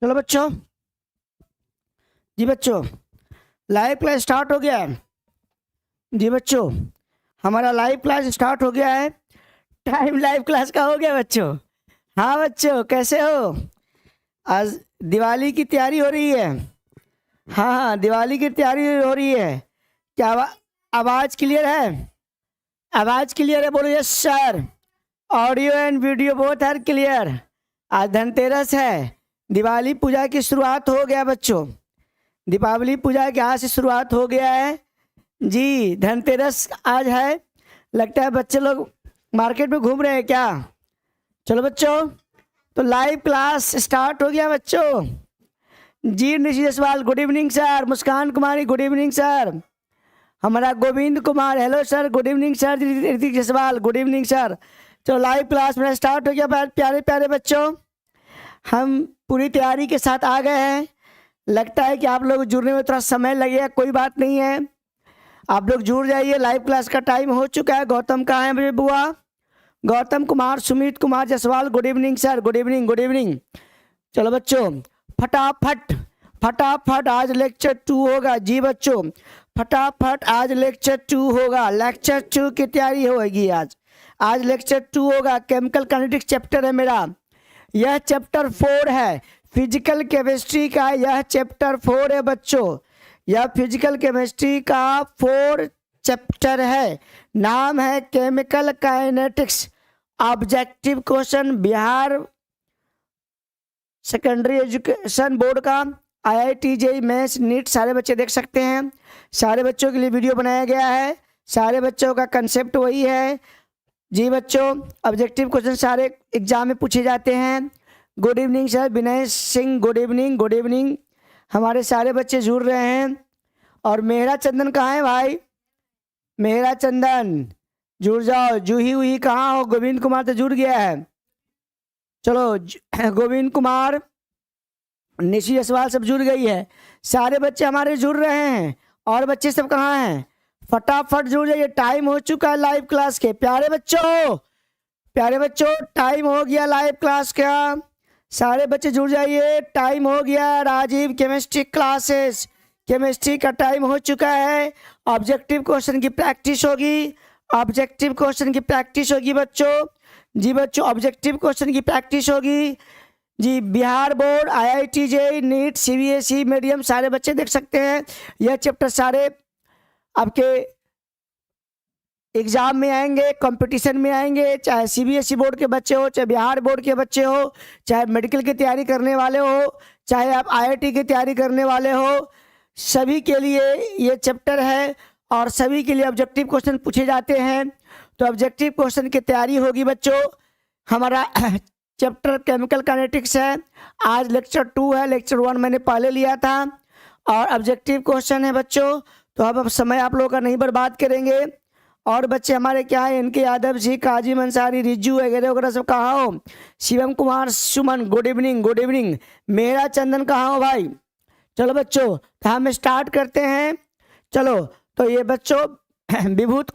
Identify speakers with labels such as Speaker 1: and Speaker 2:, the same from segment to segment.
Speaker 1: चलो बच्चों, जी बच्चों लाइव क्लास स्टार्ट हो गया है। जी बच्चों, हमारा लाइव क्लास स्टार्ट हो गया है। टाइम लाइव क्लास का हो गया बच्चों। हाँ बच्चों, कैसे हो? आज दिवाली की तैयारी हो रही है। हाँ हाँ, दिवाली की तैयारी हो रही है। क्या आवाज़ क्लियर है? आवाज़ क्लियर है? बोलो yes sir. Audio and video both are clear. आज धनतेरस है, दिवाली पूजा की शुरुआत हो गया बच्चों। दीपावली पूजा के आज से शुरुआत हो गया है जी। धनतेरस आज है। लगता है बच्चे लोग मार्केट में घूम रहे हैं क्या? चलो बच्चों, तो लाइव क्लास स्टार्ट हो गया बच्चों। जी Nishi Jaswal good evening sir. Muskan Kumari good evening sir. हमारा Govind Kumar hello sir, good evening sir. Hrithik Jaswal good evening sir. तो लाइव क्लास मेरा स्टार्ट हो गया प्यारे प्यारे बच्चों। हम पूरी तैयारी के साथ आ गए हैं। लगता है कि आप लोग जुड़ने में थोड़ा समय लगेगा, कोई बात नहीं है, आप लोग जुड़ जाइए। लाइव क्लास का टाइम हो चुका है। गौतम कहाँ है मेरे बुआ? Gautam Kumar, Sumit Kumar Jaswal good evening sir. Good evening good evening. चलो बच्चों, फटाफट फटाफट आज लेक्चर 2 होगा। जी बच्चों, फटाफट आज लेक्चर 2 होगा। लेक्चर 2 की तैयारी होगी आज। आज लेक्चर 2 होगा। केमिकल काइनेटिक्स चैप्टर है मेरा। यह चैप्टर 4 है फिजिकल केमिस्ट्री का। यह चैप्टर 4 है बच्चों। यह फिजिकल केमिस्ट्री का 4 चैप्टर है। नाम है chemical kinetics. Objective question Bihar secondary education board का, IIT JEE मेंस नीट सारे बच्चे देख सकते हैं। सारे बच्चों के लिए वीडियो बनाया गया है। सारे बच्चों का कंसेप्ट वही है। जी बच्चों, ऑब्जेक्टिव क्वेश्चन सारे एग्जाम में पूछे जाते हैं। Good evening sir. Vinay Singh good evening good evening. हमारे सारे बच्चे जुड़ रहे हैं। और मेहरा चंदन कहाँ है भाई? मेहरा चंदन जुड़ जाओ। जूही हुई कहाँ हो? गोविंद कुमार तो जुड़ गया है। चलो गोविंद कुमार, निशी जसवाल सब जुड़ गई है। सारे बच्चे हमारे जुड़ रहे हैं। और बच्चे सब कहाँ हैं? फटाफट जुड़ जाइए, टाइम हो चुका है लाइव क्लास के। प्यारे बच्चों टाइम हो गया लाइव क्लास का। सारे बच्चे जुड़ जाइए, टाइम हो गया। राजीव केमिस्ट्री क्लासेस, केमिस्ट्री का टाइम हो चुका है। ऑब्जेक्टिव क्वेश्चन की प्रैक्टिस होगी। ऑब्जेक्टिव क्वेश्चन की प्रैक्टिस होगी बच्चों। जी बच्चों, ऑब्जेक्टिव क्वेश्चन की प्रैक्टिस होगी जी। Bihar board, IIT JEE NEET CBSE medium सारे बच्चे देख सकते हैं। यह चैप्टर सारे आपके एग्जाम में आएंगे, कंपटीशन में आएंगे। चाहे CBSE बोर्ड के बच्चे हो, चाहे बिहार बोर्ड के बच्चे हो, चाहे मेडिकल की तैयारी करने वाले हो, चाहे आप IIT की तैयारी करने वाले हो, सभी के लिए ये चैप्टर है। और सभी के लिए ऑब्जेक्टिव क्वेश्चन पूछे जाते हैं। तो ऑब्जेक्टिव क्वेश्चन की तैयारी होगी बच्चों। हमारा चैप्टर केमिकल काइनेटिक्स है। आज लेक्चर 2 है। लेक्चर 1 मैंने पहले लिया था। और ऑब्जेक्टिव क्वेश्चन है बच्चों। तो अब समय आप लोगों का नहीं बर्बाद करेंगे। और बच्चे हमारे क्या है? इनके यादव जी, काजिम अंसारी, रिज्जू वगैरह वगैरह सब कहाँ हो? शिवम कुमार, सुमन गुड इवनिंग गुड इवनिंग। मेरा चंदन कहाँ हो भाई? चलो बच्चों, तो हम स्टार्ट करते हैं। चलो, तो ये बच्चों विभूति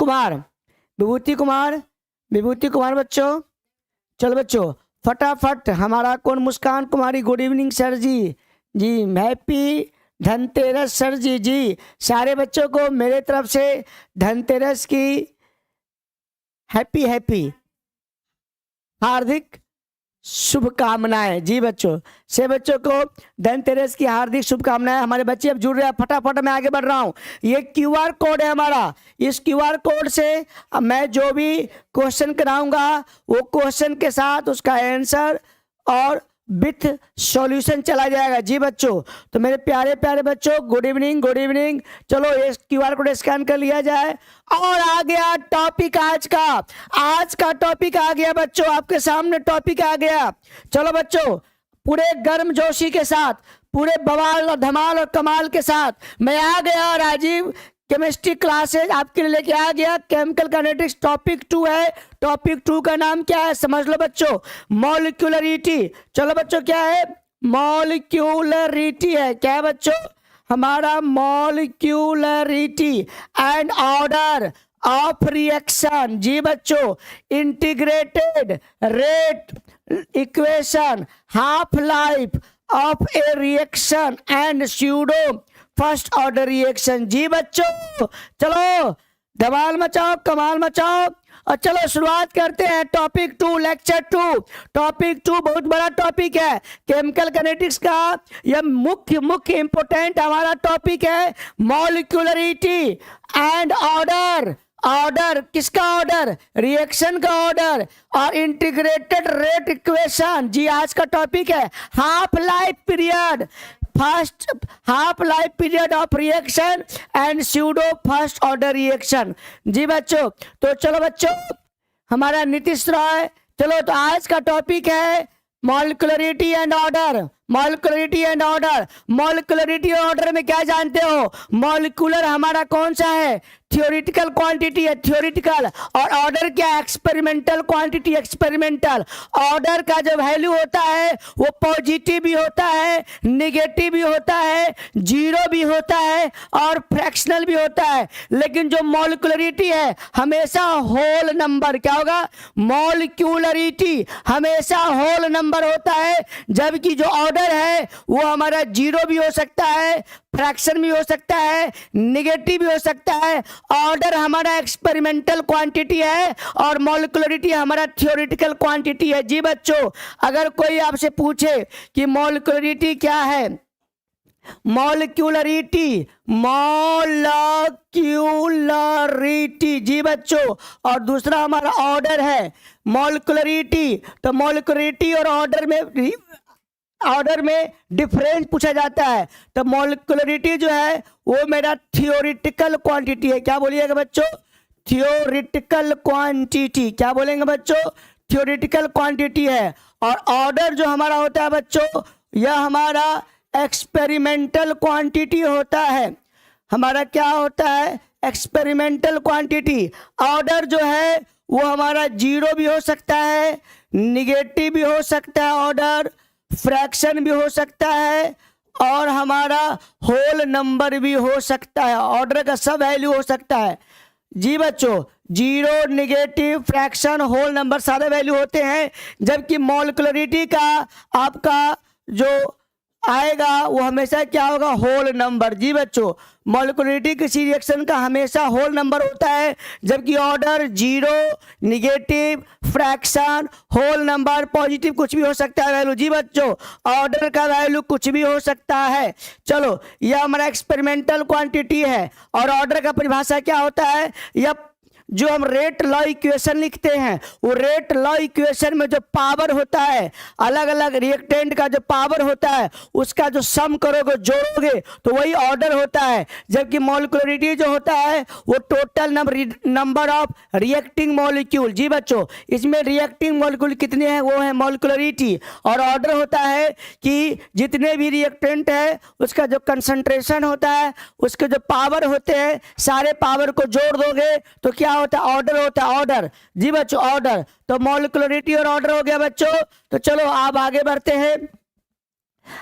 Speaker 1: कुमार बच्चों। चलो बच्चों, फटाफट हमारा कौन? मुस्कान कुमारी गुड इवनिंग सर जी। जी हैप्पी धनतेरस सर जी। जी सारे बच्चों को मेरे तरफ से धनतेरस की हैप्पी हार्दिक शुभकामनाएं। जी बच्चों, से बच्चों को धनतेरस की हार्दिक शुभकामनाएं। हमारे बच्चे अब जुड़ रहे हैं। फटाफट मैं आगे बढ़ रहा हूं। ये QR कोड है हमारा। इस QR कोड से मैं जो भी क्वेश्चन कराऊंगा वो क्वेश्चन के साथ उसका आंसर और विथ सॉल्यूशन चला जाएगा। जी बच्चों, तो मेरे प्यारे प्यारे बच्चों गुड इवनिंग गुड इवनिंग। चलो ये QR कोड स्कैन कर लिया जाए। और आ गया टॉपिक आज का टॉपिक आ गया बच्चों। आपके सामने टॉपिक आ गया। चलो बच्चों, पूरे गर्म जोशी के साथ, पूरे बवाल और धमाल और कमाल के साथ मैं आ गया। राजीव केमिस्ट्री क्लासेज आपके लिए लेके आ गया। केमिकल काइनेटिक्स टॉपिक 2 है। टॉपिक 2 का नाम क्या है? समझ लो बच्चों, मॉलिक्यूलरिटी। चलो बच्चों, क्या है? मॉलिक्यूलरिटी है। क्या है बच्चों? हमारा molecularity and order of reaction. जी बच्चों, integrated rate equation, half life of a reaction and pseudo first order reaction. जी बच्चों चलो धमाल मचाओ, कमाल मचाओ। और चलो शुरुआत करते हैं टॉपिक 2, लेक्चर 2। टॉपिक 2 बहुत बड़ा टॉपिक है केमिकल काइनेटिक्स का। यह मुख्य इंपोर्टेंट हमारा टॉपिक है मॉलिक्यूलरिटी एंड ऑर्डर। ऑर्डर किसका ऑर्डर? रिएक्शन का ऑर्डर और इंटीग्रेटेड रेट इक्वेशन। जी आज का टॉपिक है half life period, first half life period of reaction and pseudo first order reaction. जी बच्चों तो चलो बच्चों हमारा नीतीश रॉय, चलो तो आज का टॉपिक है molecularity and order. Molecularity and order, molecularity और ऑर्डर में क्या जानते हो? मॉलिक्यूलर हमारा कौन सा है? थियोरिटिकल क्वांटिटी है, थियोरिटिकल। और ऑर्डर क्या? Experimental quantity, experimental. ऑर्डर का जो वैल्यू होता है वो पॉजिटिव भी होता है, निगेटिव भी होता है, जीरो भी होता है और फ्रैक्शनल भी होता है। लेकिन जो मॉलिक्यूलरिटी है हमेशा होल नंबर, क्या होगा? मॉलिक्यूलरिटी हमेशा होल नंबर होता है, जबकि जो ऑर्डर है वो हमारा जीरो भी हो सकता है, फ्रैक्शन भी हो सकता है, निगेटिव भी हो सकता है। ऑर्डर हमारा एक्सपेरिमेंटल क्वांटिटी है और मॉलिक्यूलरिटी हमारा थियोरिटिकल क्वांटिटी है। जी बच्चों अगर कोई आपसे पूछे कि मॉलिक्यूलरिटी क्या है, मॉलिक्यूलरिटी, मॉलिक्यूलरिटी जी बच्चों, और दूसरा हमारा ऑर्डर है मॉलिक्यूलरिटी। तो मॉलिक्यूलरिटी और ऑर्डर में डिफरेंस पूछा जाता है। तो मॉलिक्यूलरिटी जो है वो मेरा थियोरिटिकल क्वांटिटी है। क्या बोलिएगा बच्चों? Theoretical quantity. क्या बोलेंगे बच्चों? थियोरिटिकल क्वांटिटी है। और ऑर्डर जो हमारा होता है बच्चों, यह हमारा एक्सपेरिमेंटल क्वांटिटी होता है। हमारा क्या होता है? Experimental quantity. ऑर्डर जो है वो हमारा जीरो भी हो सकता है, निगेटिव भी हो सकता है, ऑर्डर फ्रैक्शन भी हो सकता है और हमारा होल नंबर भी हो सकता है। ऑर्डर का सब वैल्यू हो सकता है। जी बच्चों zero, negative, fraction, whole number सारे वैल्यू होते हैं, जबकि मॉलिक्यूलरिटी का आपका जो आएगा वो हमेशा क्या होगा? Whole number. जी बच्चों मॉलिक्यूलरिटी किसी रिएक्शन का हमेशा होल नंबर होता है, जबकि order zero, negative, fraction, whole number, positive कुछ भी हो सकता है वैल्यू। जी बच्चों ऑर्डर का वैल्यू कुछ भी हो सकता है। चलो यह हमारा एक्सपेरिमेंटल क्वांटिटी है। और ऑर्डर का परिभाषा क्या होता है? यह जो हम रेट लॉ इक्वेशन लिखते हैं, वो रेट लॉ इक्वेशन में जो पावर होता है, अलग अलग रिएक्टेंट का जो पावर होता है उसका जो सम करोगे, जोड़ोगे तो वही ऑर्डर होता है। जबकि मॉलिक्यूलरिटी जो होता है वो total number of reacting molecule. जी बच्चों इसमें रिएक्टिंग मॉलिक्यूल कितने हैं वो है मॉलिक्यूलरिटी। और ऑर्डर होता है कि जितने भी रिएक्टेंट है उसका जो कंसंट्रेशन होता है, उसके जो पावर होते हैं, सारे पावर को जोड़ दोगे तो क्या होता है? ऑर्डर होता है, ऑर्डर। जी बच्चों ऑर्डर। तो मॉलिक्यूलरिटी और ऑर्डर हो गया बच्चों। तो चलो आप आगे बढ़ते हैं।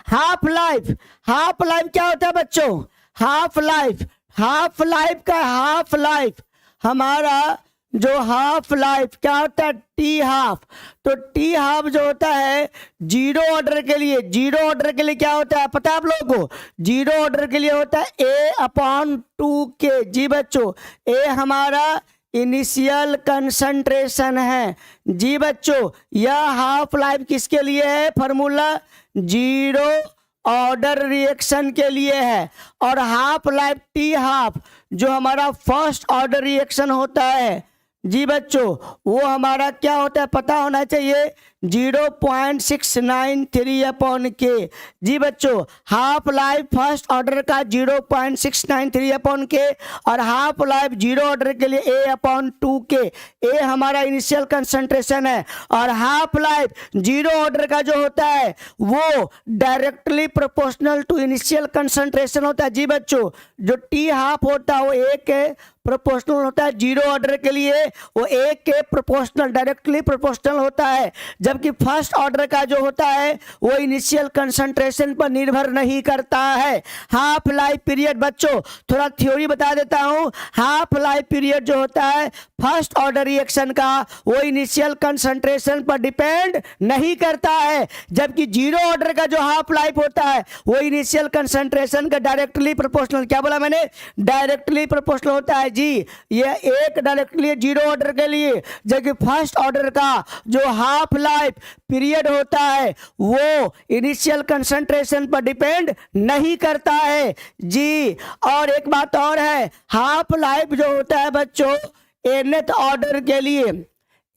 Speaker 1: हाफ लाइफ, हाफ लाइफ क्या होता है बच्चों? हाफ लाइफ, हाफ लाइफ का हाफ लाइफ हमारा जो हाफ लाइफ क्या होता है? T half. तो टी हाफ जो होता है जीरो ऑर्डर के लिए, जीरो ऑर्डर के लिए क्या होता है पता है आप लोगों को? जीरो ऑर्डर के लिए होता है A/2K। जी बच्चों ए हमारा इनिशियल कंसंट्रेशन है। जी बच्चों यह हाफ लाइफ किसके लिए है? फॉर्मूला जीरो ऑर्डर रिएक्शन के लिए है। और हाफ लाइफ टी हाफ जो हमारा फर्स्ट ऑर्डर रिएक्शन होता है, जी बच्चों वो हमारा क्या होता है पता होना चाहिए? 0.693/K। जी बच्चों हाफ लाइफ फर्स्ट ऑर्डर का 0.693/K और हाफ लाइफ जीरो ऑर्डर के लिए A/2K। ए हमारा इनिशियल कंसंट्रेशन है और हाफ लाइफ जीरो ऑर्डर का जो होता है वो directly proportional to initial concentration होता है। जी बच्चों जो टी हाफ होता है वो A के प्रोपोर्शनल होता है, जीरो ऑर्डर के लिए वो A के प्रोपोर्शनल, डायरेक्टली प्रोपोर्शनल होता है। जबकि फर्स्ट ऑर्डर का जो होता है वो इनिशियल कंसंट्रेशन पर निर्भर नहीं करता है। हाफ लाइफ पीरियड बच्चों, थोड़ा थ्योरी बता देता हूं। हाफ लाइफ पीरियड जो होता है फर्स्ट ऑर्डर रिएक्शन का वो इनिशियल कंसंट्रेशन पर डिपेंड नहीं करता है, जबकि जीरो ऑर्डर का जो हाफ लाइफ होता है वो इनिशियल कंसंट्रेशन का डायरेक्टली प्रोपोर्शनल, क्या बोला मैंने, डायरेक्टली प्रोपोर्शनल होता है जी। ये एक डायरेक्टली जीरो ऑर्डर के लिए, जबकि फर्स्ट ऑर्डर का जो हाफ लाइफ पीरियड होता है वो इनिशियल कंसंट्रेशन पर डिपेंड नहीं करता है जी। और एक बात और है, हाफ लाइफ जो होता है बच्चों nth ऑर्डर के लिए,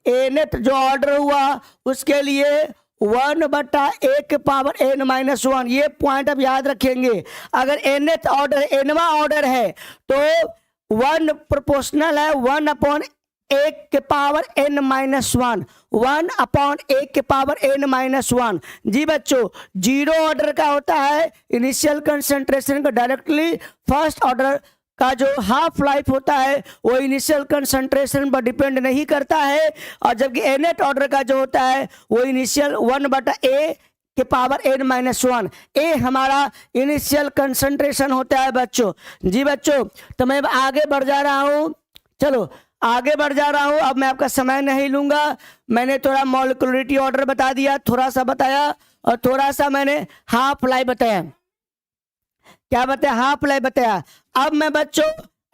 Speaker 1: nth जो ऑर्डर हुआ उसके लिए 1/a के पावर n-1, ये पॉइंट आप याद रखेंगे। अगर nth ऑर्डर nवां ऑर्डर है तो 1 प्रोपोर्शनल है 1/a के पावर n-1, 1/a के पावर n-1 जी बच्चों। जीरो ऑर्डर का होता है इनिशियल कंसंट्रेशन का डायरेक्टली, फर्स्ट ऑर्डर का जो हाफ लाइफ होता है वो इनिशियल कंसंट्रेशन पर डिपेंड नहीं करता है, और जबकि nth ऑर्डर का जो होता है वो इनिशियल 1/a के पावर n-1, ए हमारा इनिशियल कंसंट्रेशन होता है बच्चों जी। बच्चों तो मैं आगे बढ़ जा रहा हूँ, चलो आगे बढ़ जा रहा हूँ। अब मैं आपका समय नहीं लूंगा, मैंने थोड़ा मॉलिक्यूलरिटी ऑर्डर बता दिया, थोड़ा सा बताया, और थोड़ा सा मैंने हाफ लाइफ बताया। क्या बताया, हाफ लाइफ बताया। अब मैं बच्चों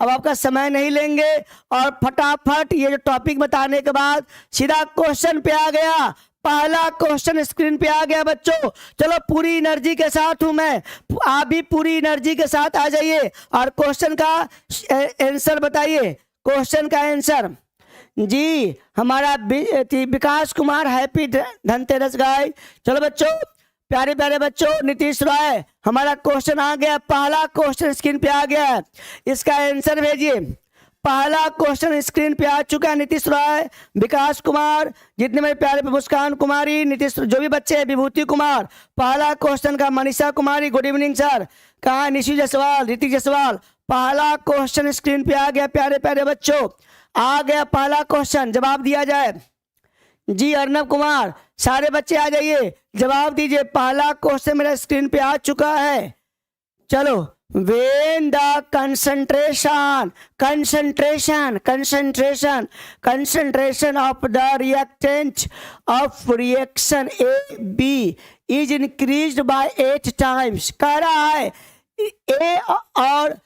Speaker 1: अब आपका समय नहीं लेंगे और फटाफट ये जो टॉपिक बताने के बाद सीधा क्वेश्चन पे आ गया। पहला क्वेश्चन स्क्रीन पे आ गया बच्चों, चलो पूरी एनर्जी के साथ हूं मैं, आप भी पूरी एनर्जी के साथ आ जाइए और क्वेश्चन का आंसर बताइए। क्वेश्चन का आंसर जी हमारा विकास कुमार, हैप्पी धनतेरस गाय। चलो बच्चों, प्यारे प्यारे बच्चों, नीतीश रॉय, हमारा क्वेश्चन आ गया, पहला क्वेश्चन स्क्रीन पे आ गया है, इसका आंसर भेजिए। पहला क्वेश्चन स्क्रीन पे आ चुका है, नीतीश रॉय, विकास कुमार, जितने मेरे प्यारे, मुस्कान कुमारी, नीतीश, जो भी बच्चे हैं, विभूति कुमार, पहला क्वेश्चन का, Manisha Kumari, good evening sir, कहा निशु जायसवाल, ऋतिक जायसवाल, पहला क्वेश्चन स्क्रीन पे आ गया प्यारे प्यारे बच्चों, आ गया पहला क्वेश्चन, जवाब दिया जाए जी। अर्नब कुमार, सारे बच्चे आ जाइए, जवाब दीजिए। पहला क्वेश्चन मेरा स्क्रीन पे आ चुका है। चलो, when the concentration of the reactant of reaction A B is increased by 8 times, कह रहा है A और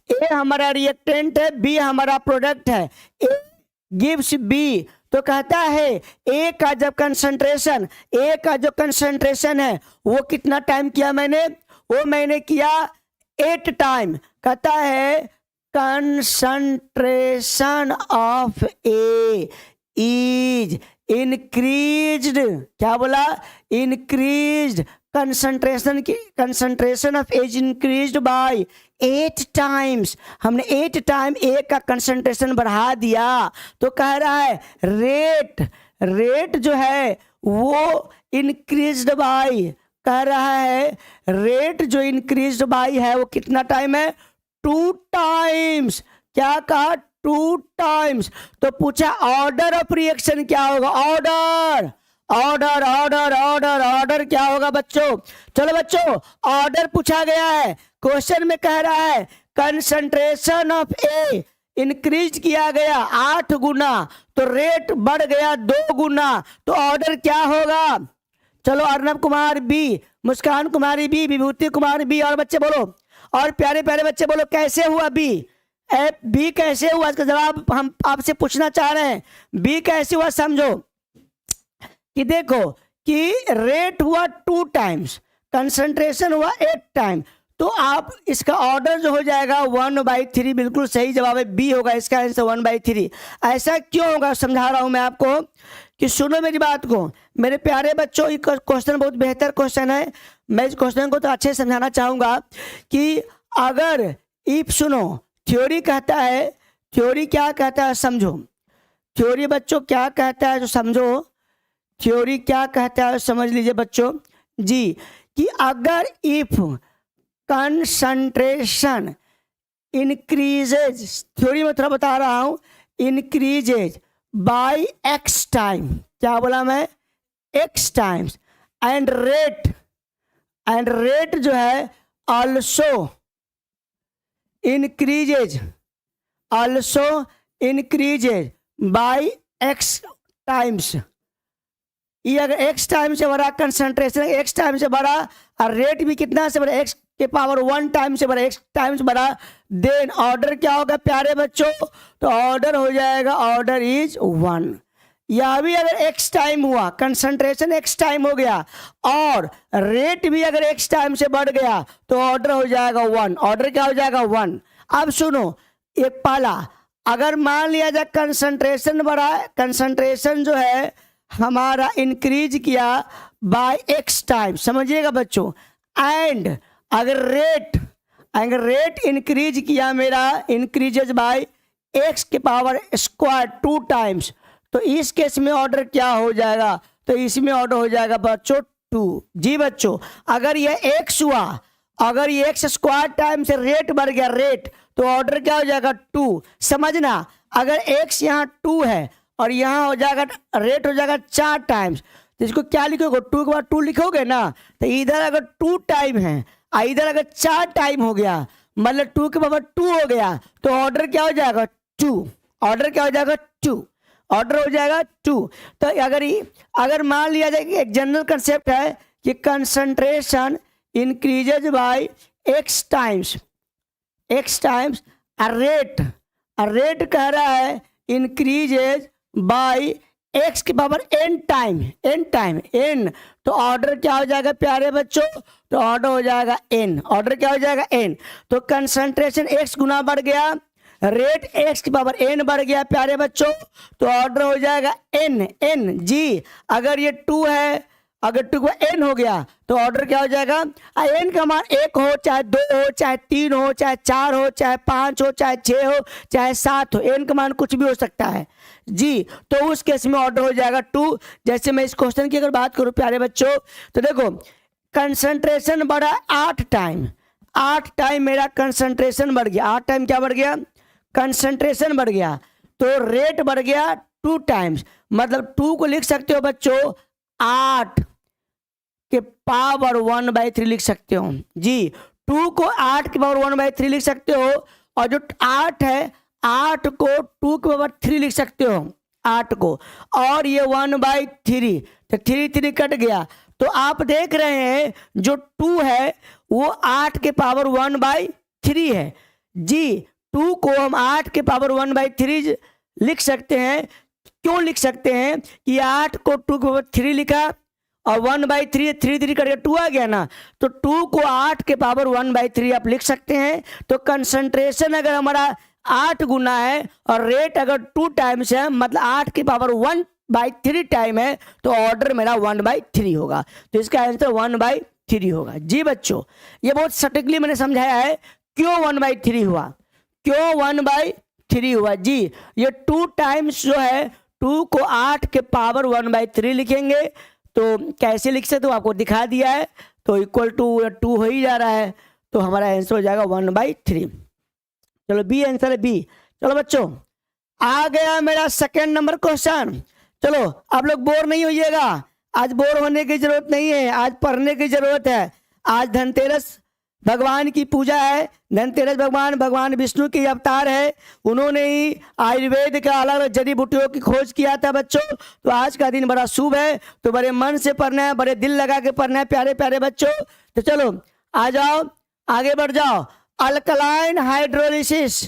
Speaker 1: A हमारा रिएक्टेंट है, B हमारा प्रोडक्ट है, A gives B, तो कहता है A का जब कंसंट्रेशन, A का जो कंसंट्रेशन है वो कितना टाइम किया मैंने, वो मैंने किया 8 टाइम। कहता है concentration of A is increased, क्या बोला, increased, concentration of as increased by 8 times. हमने 8 टाइम ए का कंसंट्रेशन बढ़ा दिया, तो कह रहा है रेट जो है वो इंक्रीज्ड बाय, कह रहा है रेट जो इंक्रीज्ड बाय है वो कितना टाइम है, 2 टाइम्स। क्या कहा, 2 टाइम्स। तो पूछा ऑर्डर ऑफ रिएक्शन क्या होगा, order order order order order क्या होगा बच्चों। चलो बच्चों, ऑर्डर पूछा गया है, क्वेश्चन में कह रहा है कंसंट्रेशन ऑफ ए इंक्रीज किया गया 8 गुना, तो रेट बढ़ गया 2 गुना, तो ऑर्डर क्या होगा। चलो, अर्नब कुमार बी, मुस्कान कुमारी बी, विभूति कुमार बी, और बच्चे बोलो, और प्यारे प्यारे बच्चे बोलो कैसे हुआ बी, बी कैसे हुआ, इसका जवाब हम आपसे पूछना चाह रहे हैं। बी कैसे हुआ समझो कि देखो कि रेट हुआ 2 टाइम्स, कंसंट्रेशन हुआ 8 टाइम, तो आप इसका ऑर्डर जो हो जाएगा 1/3, बिल्कुल सही जवाब है, बी होगा इसका आंसर 1/3। ऐसा क्यों होगा समझा रहा हूं मैं आपको कि सुनो मेरी बात को मेरे प्यारे बच्चों, ये क्वेश्चन बहुत बेहतर क्वेश्चन है, मैं इस क्वेश्चन को तो अच्छे से समझाना चाहूंगा कि अगर इफ, सुनो, थ्योरी कहता है, थ्योरी क्या कहता है समझो, थ्योरी बच्चों क्या कहता है जो समझो, थ्योरी क्या कहता है समझ लीजिए बच्चों जी, कि अगर इफ कंसंट्रेशन इंक्रीजेज, थ्योरी में थोड़ा बता रहा हूं, इंक्रीजेज बाय x टाइम, क्या बोला मैं, x टाइम्स एंड रेट जो है also increases by x times. ये अगर x टाइम से बड़ा, कंसंट्रेशन x टाइम से बड़ा और रेट भी कितना से बड़ा, x के पावर 1 टाइम से बड़ा, x टाइम से बड़ा, देन ऑर्डर क्या होगा प्यारे बच्चों? तो ऑर्डर हो जाएगा, ऑर्डर इज 1। यह भी अगर x टाइम हुआ, कंसंट्रेशन x टाइम हो गया और रेट भी अगर x टाइम से बढ़ गया तो ऑर्डर हो जाएगा 1। ऑर्डर क्या हो जाएगा? 1। अब सुनो, एक पहला, अगर मान लिया जाए कंसंट्रेशन बढ़ा, कंसंट्रेशन जो है हमारा इंक्रीज किया बाय x टाइम, समझिएगा बच्चों, एंड अगर रेट इंक्रीज किया मेरा, इंक्रीजेज बाय x के पावर स्क्वायर 2 टाइम्स, तो इस केस में ऑर्डर क्या हो जाएगा? तो इसमें ऑर्डर हो जाएगा बच्चों 2। जी बच्चों, अगर ये x हुआ, अगर ये x स्क्वायर टाइम से रेट बढ़ गया, रेट, तो ऑर्डर क्या हो जाएगा? 2। समझना, अगर x यहाँ 2 है और यहाँ हो जाएगा रेट हो जाएगा 4 टाइम्स, तो इसको क्या लिखोगे? 2 के बाद 2 लिखोगे ना, तो इधर अगर 2 टाइम है और इधर अगर 4 टाइम हो गया, मतलब 2 के पावर 2 हो गया, तो ऑर्डर क्या हो जाएगा? 2। ऑर्डर क्या हो जाएगा? 2। ऑर्डर हो जाएगा 2। तो अगर मान लिया जाए कि एक जनरल कंसेप्ट है कि concentration increases by x times, rate कह रहा है इंक्रीजेज बाय x की पावर n टाइम, तो ऑर्डर क्या हो जाएगा प्यारे बच्चों? तो ऑर्डर हो जाएगा n। ऑर्डर क्या हो जाएगा? n। तो कंसंट्रेशन x गुना बढ़ गया, रेट x की पावर n बढ़ गया प्यारे बच्चों, तो ऑर्डर हो जाएगा n। जी, अगर ये 2 है, अगर 2 का n हो गया तो ऑर्डर क्या हो जाएगा? n का मान 1 हो, चाहे 2 हो, चाहे 3 हो, चाहे 4 हो, चाहे 5 हो, चाहे 6 हो, चाहे 7 हो, n का मान कुछ भी हो सकता है जी। तो उस केस में ऑर्डर हो जाएगा 2। जैसे मैं इस क्वेश्चन की अगर बात करूं प्यारे बच्चों, तो देखो कंसंट्रेशन बढ़ा 8 टाइम मेरा कंसंट्रेशन बढ़ गया। 8 टाइम क्या बढ़ गया? कंसंट्रेशन बढ़ गया, तो रेट बढ़ गया 2 टाइम्स, मतलब 2 को लिख सकते हो बच्चों 8 के पावर 1/3 लिख सकते हो जी। 2 को 8 के पावर 1/3 लिख सकते हो, और जो 8 है 8 को 2 के पावर 3 लिख सकते हो, 8 को, और ये 1/3, तो 3 कट गया। तो आप देख रहे हैं जो 2 है वो 8 के पावर 1/3 है जी। 2 को हम 8 के पावर 1/3 लिख सकते हैं। क्यों लिख सकते हैं कि 8 को 2 के पावर 3 लिखा और 1/3, 3 करके 2 आ गया ना, तो 2 को 8 के पावर 1/3 आप लिख सकते हैं। तो कंसंट्रेशन अगर हमारा 8 गुना है और रेट अगर 2 टाइम्स है, मतलब 8 के पावर 1/3 टाइम है, तो ऑर्डर मेरा 1/3 होगा। तो इसका आंसर 1/3 होगा जी बच्चों। ये बहुत सटीकली मैंने समझाया है क्यों 1/3 हुआ, क्यों 1/3 हुआ जी। ये 2 टाइम्स जो है 2 को 8 के पावर 1/3 लिखेंगे, तो कैसे लिख सकते हो आपको दिखा दिया है, तो इक्वल टू 2 हो ही जा रहा है, तो हमारा आंसर हो जाएगा 1/3। चलो बी आंसर है बी। चलो बच्चों आ गया मेरा सेकंड नंबर क्वेश्चन। चलो आप लोग बोर नहीं होइएगा, आज बोर होने की जरूरत नहीं है, आज पढ़ने की जरूरत है। आज धनतेरस भगवान की पूजा है। धनतेरस भगवान विष्णु के अवतार है। उन्होंने ही आयुर्वेद का अलग अलग जड़ी बूटियों की खोज किया था बच्चों। तो आज का दिन बड़ा शुभ है, तो बड़े मन से पढ़ना है, बड़े दिल लगा के पढ़ना है प्यारे प्यारे बच्चों। तो चलो आ जाओ, आगे बढ़ जाओ। Alkaline hydrolysis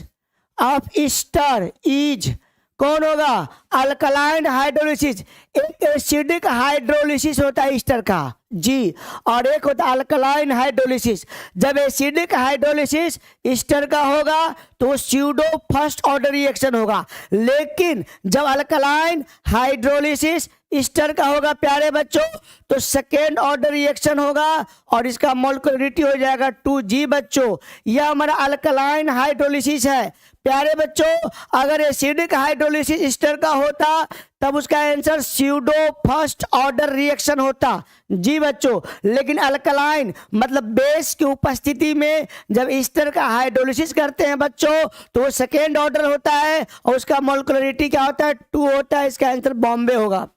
Speaker 1: of Easter is, कौन होगा? Alkaline hydrolysis. एक एसिडिक हाइड्रोलिसिस होता है ईस्टर का जी, और एक होता है अल्कलाइन हाइड्रोलिसिस। जब एसिडिक हाइड्रोलिसिस ईस्टर का होगा तो स्यूडो फर्स्ट ऑर्डर रिएक्शन होगा, लेकिन जब अल्कलाइन हाइड्रोलिसिस ईस्टर का होगा प्यारे बच्चों, तो सेकेंड ऑर्डर रिएक्शन होगा और इसका मोलकुलरिटी हो जाएगा 2G बच्चों। यह हमारा अल्कलाइन हाइड्रोलिसिस है प्यारे बच्चों। अगर एसिडिक हाइड्रोलिसिस ईस्टर का होता तब उसका answer pseudo first order reaction होता जी बच्चों। लेकिन अल्कलाइन मतलब बेस की उपस्थिति में जब ईस्टर का हाइड्रोलिसिस करते हैं बच्चों, तो वो सेकेंड ऑर्डर होता है और उसका मोलकुलरिटी क्या होता है? 2 होता है। इसका आंसर बॉम्बे होगा।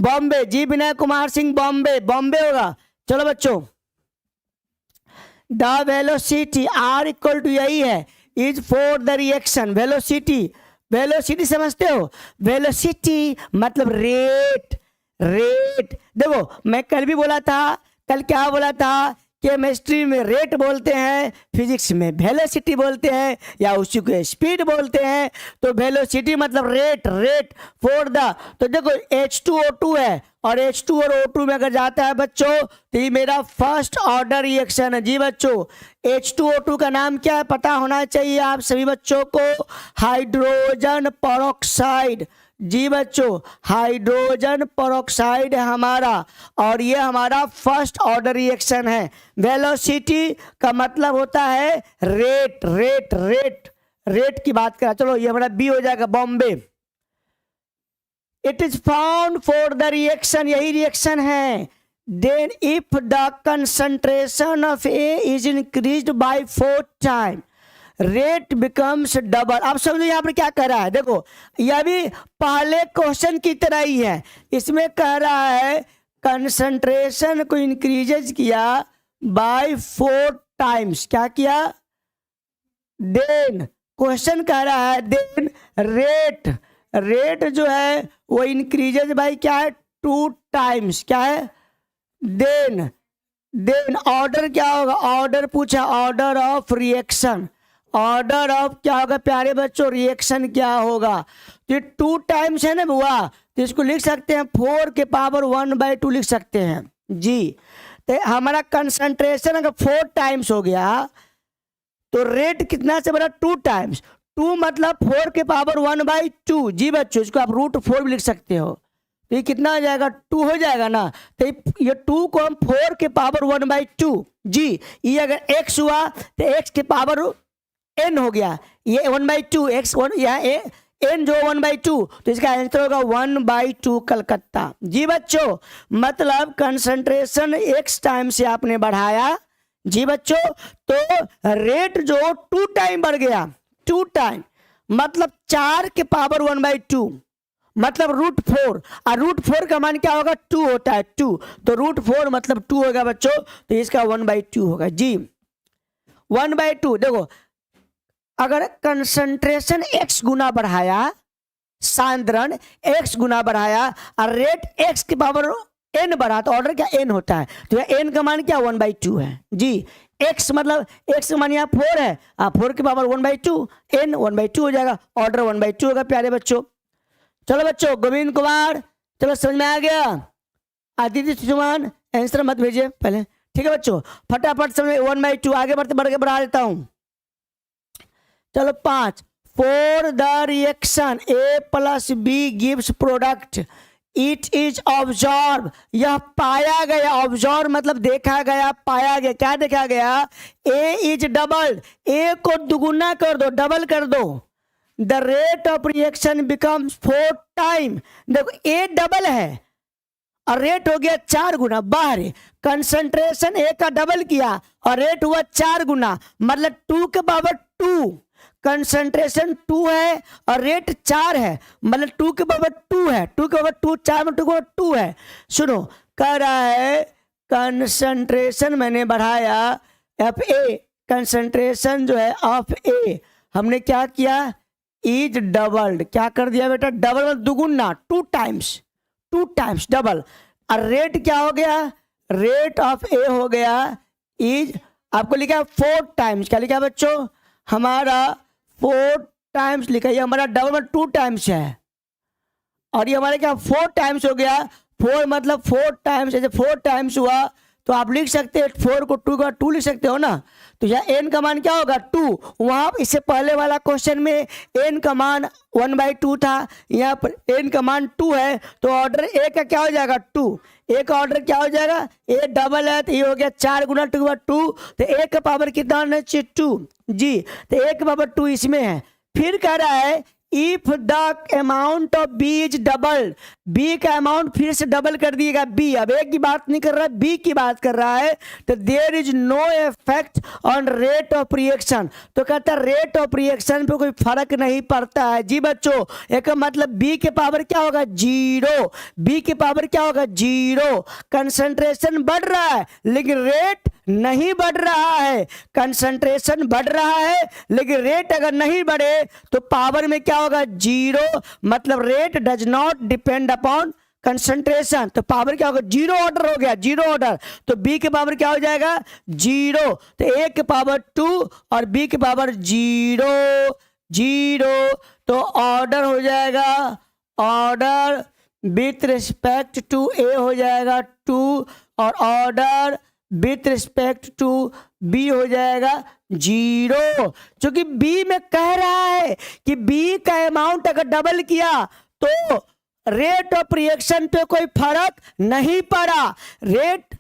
Speaker 1: बॉम्बे, जी विनय कुमार सिंह बॉम्बे, बॉम्बे होगा। चलो बच्चों, the velocity are equal to यही है, is for the reaction. Velocity, velocity समझते हो? वेलोसिटी मतलब रेट, रेट। देखो मैं कल भी बोला था, कल क्या बोला था, केमिस्ट्री में रेट बोलते हैं, फिजिक्स में वेलोसिटी बोलते हैं, या उसी को स्पीड बोलते हैं। तो वेलोसिटी मतलब रेट, रेट फॉर द, तो देखो H2O2 है, और H2 और O2 में अगर जाता है बच्चों तो ये मेरा फर्स्ट ऑर्डर रिएक्शन है। जी बच्चों, H2O2 का नाम क्या है पता होना चाहिए आप सभी बच्चों को, हाइड्रोजन पेरोक्साइड। जी बच्चों, हाइड्रोजन पेरोक्साइड है हमारा, और ये हमारा फर्स्ट ऑर्डर रिएक्शन है। वेलोसिटी का मतलब होता है रेट, रेट, रेट, रेट की बात करा। चलो ये हमारा बी हो जाएगा, Bombay. It is found for the reaction, यही रिएक्शन है। Then if the concentration of A is increased by 4 time, rate becomes double. आप समझो यहाँ पर क्या कर रहा है, देखो यह भी पहले क्वेश्चन की तरह ही है। इसमें कह रहा है कंसंट्रेशन को इंक्रीजेज किया बाय 4 टाइम्स, क्या किया, देन क्वेश्चन कह रहा है देन रेट, रेट जो है वो इंक्रीजेज बाय क्या है, 2 टाइम्स, क्या है, देन, देन ऑर्डर क्या होगा, ऑर्डर पूछा, order of reaction, order of क्या होगा प्यारे बच्चों, रिएक्शन क्या होगा। तो ये 2 टाइम्स है ना बुआ, तो इसको लिख सकते हैं 4 के पावर 1/2 लिख सकते हैं जी। तो हमारा कंसंट्रेशन अगर 4 टाइम्स हो गया तो रेट कितना से बड़ा, 2 टाइम्स। 2 मतलब 4 के पावर 1/2। जी बच्चों, इसको आप √4 भी लिख सकते हो। तो ये कितना हो जाएगा, 2 हो जाएगा ना। तो ये 2 को हम 4 के पावर 1/2 जी, ये अगर x हुआ तो x के पावर n हो गया, ये 1/2 x 1, यहाँ n जो 1/2, तो इसका आंसर होगा 1/2 कलकत्ता। जी बच्चों, मतलब कंसंट्रेशन x टाइम से आपने बढ़ाया जी बच्चों, तो रेट जो 2 टाइम बढ़ गया, 2 टाइम मतलब 4 के पावर 1/2 मतलब √4, और √4 का मान क्या होगा, 2 होता है, 2, तो √4 मतलब 2 होगा बच्चों, तो इसका 1/2 होगा जी, 1/2। देखो अगर कंसंट्रेशन x गुना बढ़ाया, सांद्रण x गुना बढ़ाया और रेट x के पावर n बढ़ा, तो ऑर्डर क्या n होता है, तो n का मान क्या 1/2 है जी। x मतलब x का मान यहाँ 4 है, 4 के पावर 1/2, n 1/2 हो जाएगा, ऑर्डर 1/2 होगा प्यारे बच्चों। चलो बच्चों, गोविंद कुमार, चलो समझ में आ गया। आदित्य सुमान आंसर मत भेजिए पहले, ठीक है बच्चों, फटाफट समझ 1/2, आगे बढ़ते बढ़ के बढ़ा देता हूं। चलो 5, for the reaction A+B gives product, it is observe, यह पाया गया, ऑब्जर्व मतलब देखा गया, पाया गया, क्या देखा गया, A इज डबल, A को दुगुना कर दो, डबल कर दो, the rate of reaction becomes 4 time. देखो A डबल है और रेट हो गया 4 गुना, बाहर कंसंट्रेशन A का डबल किया और रेट हुआ 4 गुना, मतलब 2 के पावर 2, कंसंट्रेशन 2 है और रेट 4 है, मतलब 2 के पावर 2 है, 2 के पावर 2, 4 में 2 के पावर 2 है। सुनो, कह रहा है कंसंट्रेशन मैंने बढ़ाया FA, कंसंट्रेशन जो है ऑफ A हमने क्या किया, इज डबल्ड, क्या कर दिया बेटा, डबल मतलब दुगुना, 2 टाइम्स, 2 टाइम्स डबल, और रेट क्या हो गया, रेट ऑफ A हो गया इज, आपको लिखा 4 टाइम्स, क्या लिखा बच्चों, हमारा 4 टाइम्स लिखा, ये हमारा डबल में 2 टाइम्स है, और ये हमारे क्या 4 टाइम्स हो गया, 4 मतलब 4 टाइम्स, जैसे 4 टाइम्स हुआ तो आप लिख सकते हैं 4 को 2 का 2 लिख सकते हो ना, तो यहाँ n का मान क्या होगा 2, वहाँ इससे पहले वाला क्वेश्चन में n का मान 1/2 था, यहाँ पर n का मान 2 है, तो ऑर्डर A का क्या हो जाएगा 2, A का ऑर्डर क्या हो जाएगा, A डबल है तो ये हो गया 4 गुना 2 का 2, तो A का पावर कितना होना चाहिए 2 जी, तो A का पावर 2 इसमें है। फिर कह रहा है if the amount of B is double, B का अमाउंट फिर से डबल कर दिएगा बी, अब ए की बात नहीं कर रहा है बी की बात कर रहा है, तो there is no effect on rate of reaction, तो कहता है रेट ऑफ रिएक्शन पे कोई फर्क नहीं पड़ता है। जी बच्चों, एक मतलब बी के पावर क्या होगा जीरो, बी के पावर क्या होगा जीरो, कंसंट्रेशन बढ़ रहा है लेकिन रेट नहीं बढ़ रहा है, कंसंट्रेशन बढ़ रहा है लेकिन रेट अगर नहीं बढ़े तो पावर में क्या होगा जीरो, मतलब rate does not depend upon concentration, तो पावर क्या होगा जीरो ऑर्डर हो गया, जीरो ऑर्डर, तो बी के पावर क्या हो जाएगा जीरो, तो ए के पावर 2 और बी के पावर जीरो जीरो, तो ऑर्डर हो जाएगा, order with respect to A हो जाएगा 2 और order with respect to B हो जाएगा जीरो, क्योंकि बी में कह रहा है कि बी का अमाउंट अगर डबल किया तो रेट ऑफ रिएक्शन पे कोई फर्क नहीं पड़ा, रेट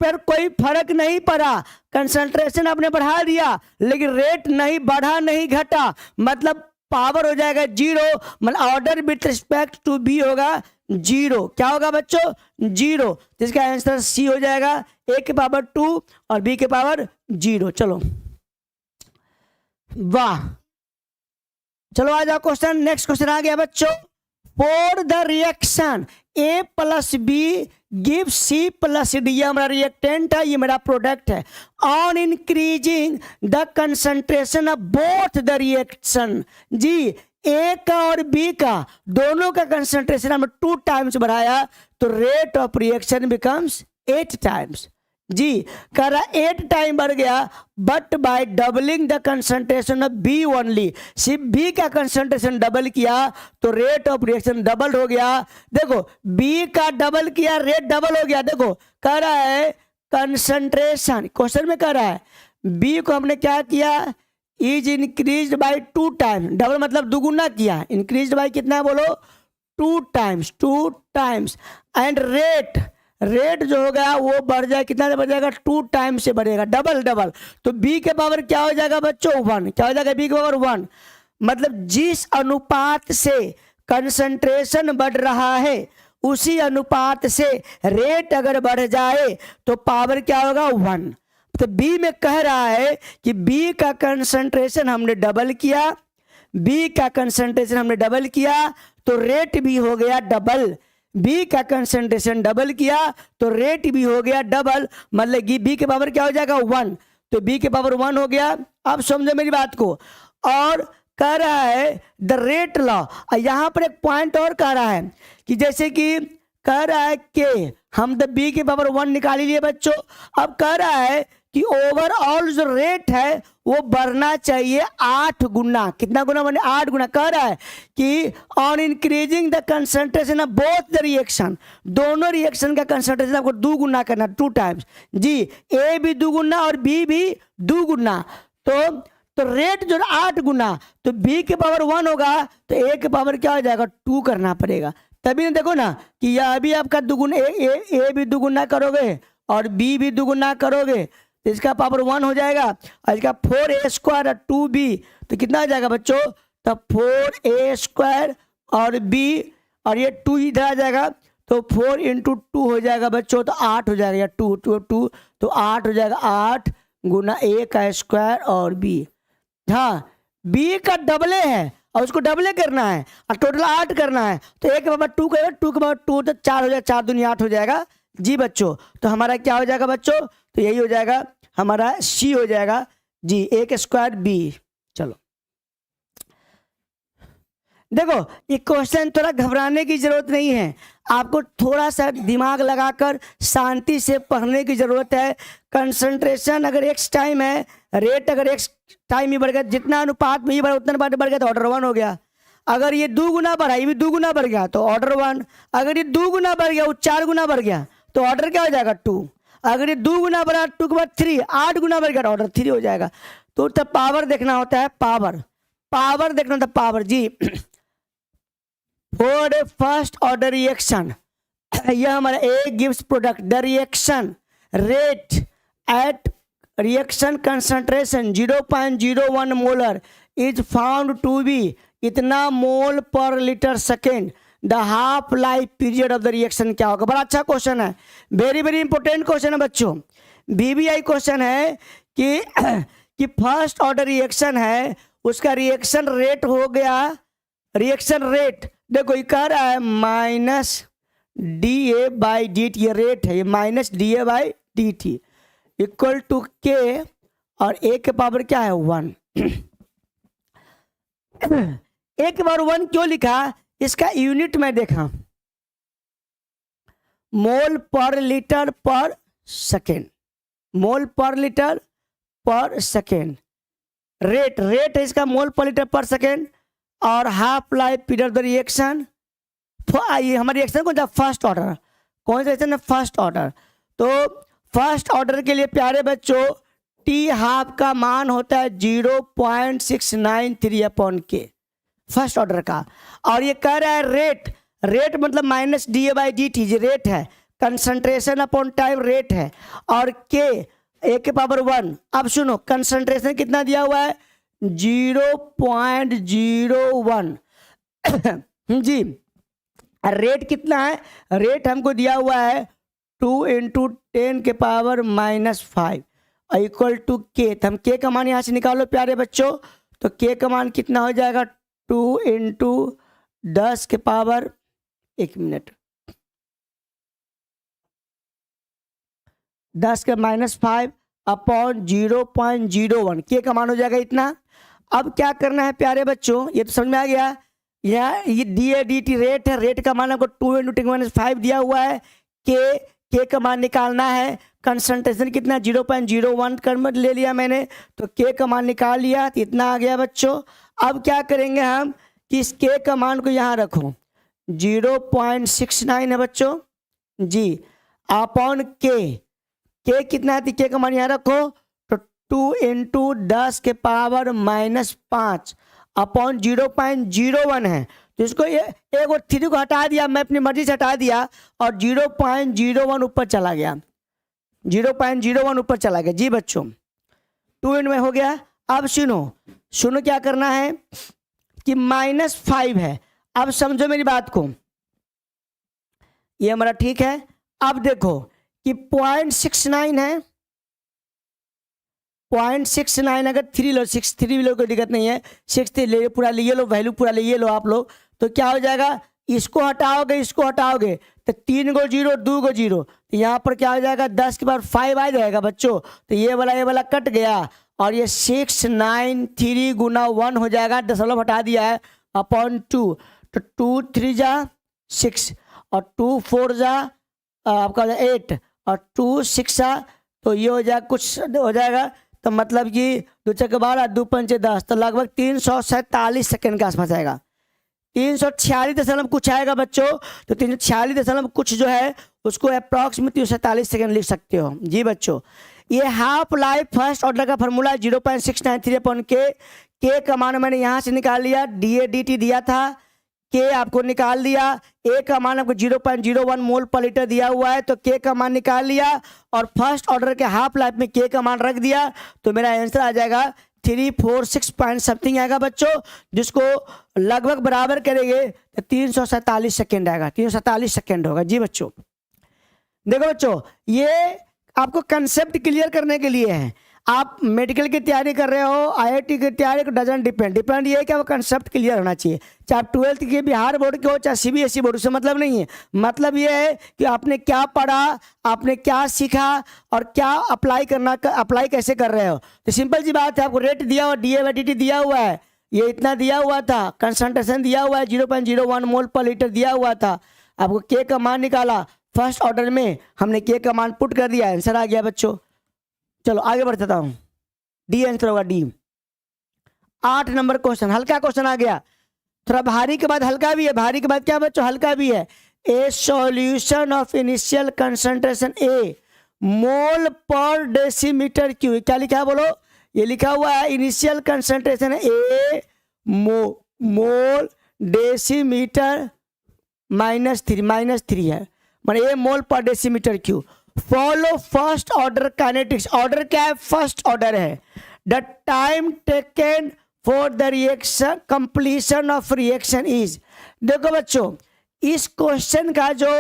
Speaker 1: पर कोई फर्क नहीं पड़ा, कंसंट्रेशन आपने बढ़ा दिया लेकिन रेट नहीं बढ़ा नहीं घटा, मतलब पावर हो जाएगा जीरो, मतलब order with respect to B होगा जीरो, क्या होगा बच्चों जीरो, तो इसका आंसर सी हो जाएगा, ए के पावर 2 और बी के पावर जीरो। चलो वाह, चलो आ जाओ क्वेश्चन, नेक्स्ट क्वेश्चन आ गया बच्चों, for the reaction A plus B give C plus D, ये हमारा रिएक्टेंट है, ये मेरा प्रोडक्ट है, on increasing the concentration of both the reaction, जी ए का और बी का दोनों का कंसंट्रेशन हमने 2 टाइम्स बढ़ाया तो rate of reaction becomes 8 times, जी कह रहा 8 टाइम बढ़ गया, but by doubling the concentration of B only, सिर्फ बी का कंसंट्रेशन डबल किया तो रेट ऑफ रिएक्शन डबल हो गया, देखो बी का डबल किया रेट डबल हो गया, देखो कह रहा है कंसंट्रेशन, क्वेश्चन में कह रहा है बी को हमने क्या किया is increase by 2 time, double मतलब दुगुना किया, इंक्रीज बाय कितना है बोलो 2 टाइम्स एंड रेट, रेट जो हो गया वो बढ़ जाए, कितना से बढ़ जाएगा 2 टाइम से बढ़ेगा, डबल डबल, तो बी के पावर क्या हो जाएगा बच्चों 1, क्या हो जाएगा बी के पावर 1, मतलब जिस अनुपात से कंसंट्रेशन बढ़ रहा है उसी अनुपात से रेट अगर बढ़ जाए तो पावर क्या होगा 1, तो बी में कह रहा है कि बी का कंसंट्रेशन हमने डबल किया, बी का कंसंट्रेशन हमने डबल किया तो रेट भी हो गया डबल, बी का कंसंट्रेशन डबल किया तो रेट भी हो गया डबल, मतलब कि बी के पावर क्या हो जाएगा 1, तो बी के पावर 1 हो गया, अब समझो मेरी बात को, और कह रहा है द रेट लॉ, यहां पर एक पॉइंट और कह रहा है कि जैसे कि कह रहा है कि हम द बी के पावर 1 निकाल लिए बच्चों, अब कह रहा है कि ओवरऑल जो रेट है वो बढ़ना चाहिए 8 गुना, कितना गुना बने 8 गुना, कह रहा है कि on increasing the concentration of both the reaction, दोनों रिएक्शन का कंसंट्रेशन आपको 2 गुना करना 2 टाइम्स, जी ए भी 2 गुना और बी भी 2 गुना, तो रेट जो 8 गुना, तो बी के पावर 1 होगा तो ए के पावर क्या हो जाएगा 2 करना पड़ेगा, तभी ना देखो ना कि यह अभी आपका दुगुना ए भी दुगुना करोगे और बी भी दुगुना करोगे तो इसका पावर 1 हो जाएगा और इसका 4a² 2b, तो कितना आ जाएगा बच्चों, तो 4a² और b और ये 2 इधर आ जाएगा तो 4 × 2 हो जाएगा बच्चों, तो 8 हो जाएगा, 2 तो 8 हो जाएगा, 8 गुना a का स्क्वायर और b, हाँ b का डबले है और उसको डबले करना है और टोटल 8 करना है, तो a के पावर 2 करेगा, 2 के पावर 2 तो 4 हो जाएगा, 4 दूनी 8 हो जाएगा, जी बच्चों, तो हमारा क्या हो जाएगा बच्चों, तो यही हो जाएगा हमारा सी हो जाएगा, जी a² b। चलो देखो ये क्वेश्चन थोड़ा घबराने की जरूरत नहीं है, आपको थोड़ा सा दिमाग लगाकर शांति से पढ़ने की जरूरत है, कंसंट्रेशन अगर x टाइम है, रेट अगर x टाइम ही बढ़ गया, जितना अनुपात में ही बढ़ा उतना अनुपात बढ़ गया तो ऑर्डर 1 हो गया, अगर ये 2 गुना बढ़ा ये भी 2 गुना बढ़ गया तो ऑर्डर 1, अगर ये 2 गुना बढ़ गया वो 4 गुना बढ़ गया तो ऑर्डर क्या हो जाएगा 2, अगर ये 2 गुना बढ़ा 2 के बाद 3 8 गुना बढ़ गया तो ऑर्डर 3 हो जाएगा, तो तब पावर देखना होता है, पावर देखना होता है, पावर जी for a first order reaction, यह हमारा A gives product the reaction rate at reaction concentration 0.01 molar is found to be इतना mole per litre second, the half life period of the reaction क्या होगा। बड़ा अच्छा question है, very very important question है बच्चों। बीबीआई क्वेश्चन है कि फर्स्ट ऑर्डर रिएक्शन है, उसका रिएक्शन रेट हो गया, रिएक्शन रेट देखो ये कह रहा है minus D A by D T, ये रेट है, ये minus D A by D T equal to K, और ए के पावर क्या है 1। ए के पावर 1 क्यों लिखा, इसका यूनिट में देखा, मोल पर लीटर पर सेकेंड, मोल पर लीटर पर सेकेंड, रेट रेट है इसका मोल पर लीटर पर सेकेंड, और half life period of the reaction, ये हमारी रिएक्शन कौन सा, फर्स्ट ऑर्डर, कौन सा रिएक्शन है, फर्स्ट ऑर्डर। तो फर्स्ट ऑर्डर के लिए प्यारे बच्चों टी हाफ का मान होता है 0.693 अपॉन के, फर्स्ट ऑर्डर का। और ये कह रहा है रेट, रेट मतलब minus D A by D T, rate है, कंसंट्रेशन अपॉन टाइम रेट है, और के ए के पावर 1। अब सुनो कंसंट्रेशन कितना दिया हुआ है 0.01 जी। रेट कितना है, रेट हमको दिया हुआ है 2 × 10 के पावर -5 इक्वल टू के। तो हम के का मान यहाँ से निकालो प्यारे बच्चों, तो के का मान कितना हो जाएगा 2 × 10 के पावर, एक मिनट, 10 के -5 अपॉन 0.01, के का मान हो जाएगा इतना। अब क्या करना है प्यारे बच्चों, ये तो समझ में आ गया, यहाँ ये D A D T rate है, रेट का मान आपको 2 × 10⁻5 दिया हुआ है, के का मान निकालना है, कंसंट्रेशन कितना 0.01 कर ले लिया मैंने, तो के का मान निकाल लिया, तो इतना आ गया बच्चों। अब क्या करेंगे हम कि इस के का मान को यहाँ रखो, 0.69 है बच्चों जी, अपॉन के कितना है, के का मान यहाँ रखो, तो 2 × 10 के पावर -5 अपॉन 0.01 है, तो इसको एक और 3 को हटा दिया, मैं अपनी मर्जी से हटा दिया, और 0.01 ऊपर चला गया, 0.01 ऊपर चला गया जी बच्चों, 2 में हो गया। अब सुनो क्या करना है कि -5 है, अब समझो मेरी बात को, ये हमारा ठीक है। अब देखो कि 0.69 है, 0.69 अगर 3 लो, 3 लो कोई दिक्कत नहीं है, 6 ले पूरा लिए लो, वैल्यू पूरा लिए लो आप लोग, तो क्या हो जाएगा, इसको हटाओगे इसको हटाओगे तो 3 को 0 2 को 0, तो यहाँ पर क्या हो जाएगा 10 के बाद 5 आ जाएगा बच्चों, तो ये वाला कट गया, और ये 693 गुना 1 हो जाएगा, दशमलव हटा दिया है, अपॉन 2, तो 2 3 जा 6 और 2 4 जा आपका 8 और 2 6 जा, तो ये हो जाएगा कुछ हो जाएगा, तो मतलब कि 2 × 12 2 × 5 10, तो लगभग 347 सेकंड के आसपास आएगा, 346 दशमलव कुछ आएगा बच्चों, तो 346 दशमलव कुछ जो है उसको अप्रॉक्सीमेट 347 सेकंड लिख सकते हो जी बच्चों। ये हाफ लाइफ फर्स्ट ऑर्डर का फॉर्मूला 0.693 अपॉन के का मान मैंने यहाँ से निकाल लिया, डी ए डी टी दिया था, के आपको निकाल दिया, ए का मान आपको 0.01 मोल पर लीटर दिया हुआ है, तो के का मान निकाल लिया, और फर्स्ट ऑर्डर के हाफ लाइफ में के का मान रख दिया, तो मेरा आंसर आ जाएगा 346 पॉइंट समथिंग आएगा बच्चों, जिसको लगभग बराबर करेंगे तो 347 सेकेंड आएगा, 347 सेकेंड होगा जी बच्चों। देखो बच्चों ये आपको कंसेप्ट क्लियर करने के लिए है, आप मेडिकल की तैयारी कर रहे हो, आईआईटी की तैयारी को डजन डिपेंड ये है कि आपको कंसेप्ट क्लियर होना चाहिए, चाहे आप 12th के बिहार बोर्ड के हो चाहे सीबीएसई बोर्ड, से मतलब नहीं है, मतलब ये है कि आपने क्या पढ़ा, आपने क्या सीखा और क्या अप्लाई कैसे कर रहे हो। तो सिंपल सी बात है, आपको रेट दिया हुआ, डीए बाई डी टी दिया हुआ है, ये इतना दिया हुआ था, कंसंट्रेशन दिया हुआ है 0.01 मोल पर लीटर दिया हुआ था, आपको के का मान निकाला, फर्स्ट ऑर्डर में हमने के का मान पुट कर दिया, आंसर आ गया बच्चों। चलो आगे बढ़ता हूं, डी आंसर होगा डी। 8 नंबर क्वेश्चन, हल्का क्वेश्चन आ गया, थोड़ा भारी के बाद हल्का भी है, भारी के बाद क्या बच्चों हल्का भी है। A solution of initial concentration a mole per decimetre Q, क्या लिखा है बोलो, ये लिखा हुआ है initial concentration a mole decimetre -3 है, माने ए mole per decimetre Q. Follow first order kinetics, order क्या है, फर्स्ट ऑर्डर है। The time taken for the reaction completion of reaction is. देखो बच्चों, इस क्वेश्चन का जो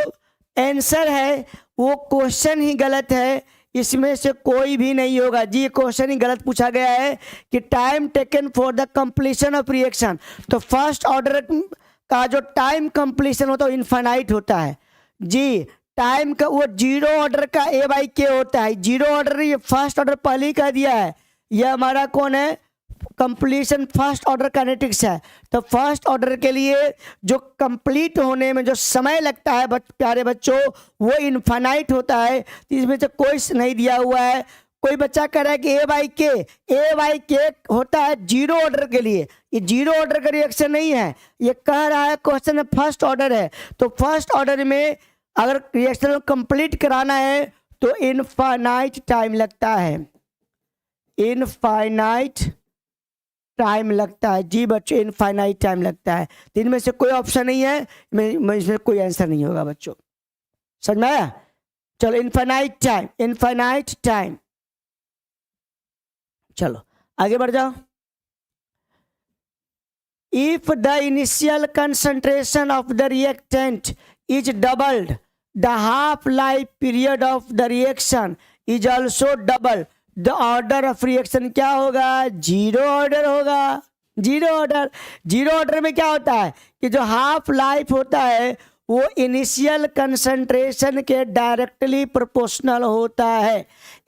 Speaker 1: आंसर है वो क्वेश्चन ही गलत है, इसमें से कोई भी नहीं होगा जी। ये क्वेश्चन ही गलत पूछा गया है कि time taken for the completion of reaction. तो फर्स्ट ऑर्डर का जो टाइम कंप्लीशन होता है वो इनफाइनाइट होता है जी। टाइम का वो जीरो ऑर्डर का ए बाई के होता है। जीरो ऑर्डर ये फर्स्ट ऑर्डर पहले ही कह दिया है। ये हमारा कौन है? कंप्लीशन फर्स्ट ऑर्डर काइनेटिक्स है। तो फर्स्ट ऑर्डर के लिए जो कंप्लीट होने में जो समय लगता है प्यारे बच्चों वो इनफाइनाइट होता है। इसमें से कोई नहीं दिया हुआ है। कोई बच्चा कह रहा है कि ए बाई के होता है जीरो ऑर्डर के लिए। ये जीरो ऑर्डर का रिएक्शन नहीं है, ये कह रहा है क्वेश्चन में फर्स्ट ऑर्डर है। तो फर्स्ट ऑर्डर में अगर रिएक्शन कंप्लीट कराना है तो इनफाइनाइट टाइम लगता है। इनफाइनाइट टाइम लगता है जी बच्चों, इनफाइनाइट टाइम लगता है। तो इनमें से कोई ऑप्शन नहीं है, इसमें कोई आंसर नहीं होगा बच्चों। समझ में आया? चलो इनफाइनाइट टाइम, इनफाइनाइट टाइम। चलो आगे बढ़ जाओ। If the initial concentration of the reactant is doubled the half life period of the reaction is also double the order of reaction क्या होगा? जीरो ऑर्डर होगा। जीरो ऑर्डर, जीरो ऑर्डर में क्या होता है कि जो हाफ लाइफ होता है वो इनिशियल कंसंट्रेशन के डायरेक्टली प्रोपोर्शनल होता है।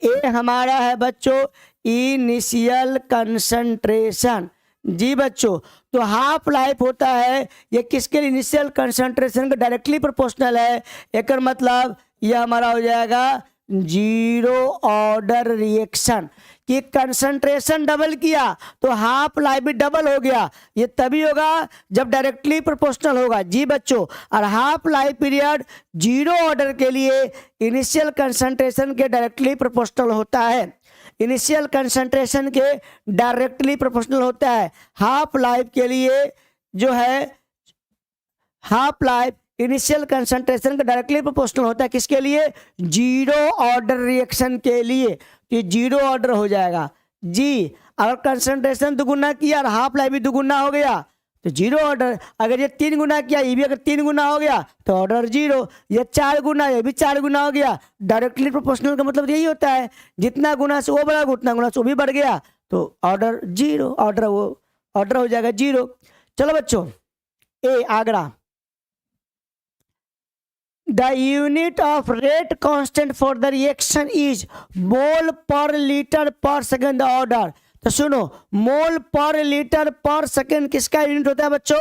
Speaker 1: ये हमारा है बच्चों इनिशियल कंसंट्रेशन जी बच्चों। तो हाफ लाइफ होता है ये किसके लिए? इनिशियल कंसंट्रेशन के डायरेक्टली प्रोपोर्शनल है। एक मतलब ये हमारा हो जाएगा जीरो ऑर्डर रिएक्शन कि कंसंट्रेशन डबल किया तो हाफ लाइफ भी डबल हो गया। ये तभी होगा जब डायरेक्टली प्रोपोर्शनल होगा जी बच्चों। और half life period zero order के लिए इनिशियल कंसंट्रेशन के डायरेक्टली प्रोपोर्शनल होता है। इनिशियल कंसंट्रेशन के डायरेक्टली प्रोपोर्शनल होता है। हाफ लाइफ के लिए जो है हाफ लाइफ इनिशियल कंसंट्रेशन का डायरेक्टली प्रोपोर्शनल होता है किसके लिए? जीरो ऑर्डर रिएक्शन के लिए। तो ये जीरो ऑर्डर हो जाएगा जी। अगर कंसंट्रेशन दुगुना किया और हाफ लाइफ भी दुगुना हो गया तो जीरो ऑर्डर। अगर ये 3 गुना किया, ये भी अगर 3 गुना हो गया तो ऑर्डर जीरो। ये 4 गुना, ये भी 4 गुना हो गया। डायरेक्टली प्रोपोर्शनल का मतलब यही होता है जितना गुना से वो बढ़ा उतना गुना से वो भी बढ़ गया तो ऑर्डर जीरो, ऑर्डर वो ऑर्डर हो जाएगा जीरो। चलो बच्चों ए Agra. The unit of rate constant for the reaction is mole per liter per second order। तो सुनो, मोल पर लीटर पर सेकेंड किसका यूनिट होता है बच्चों?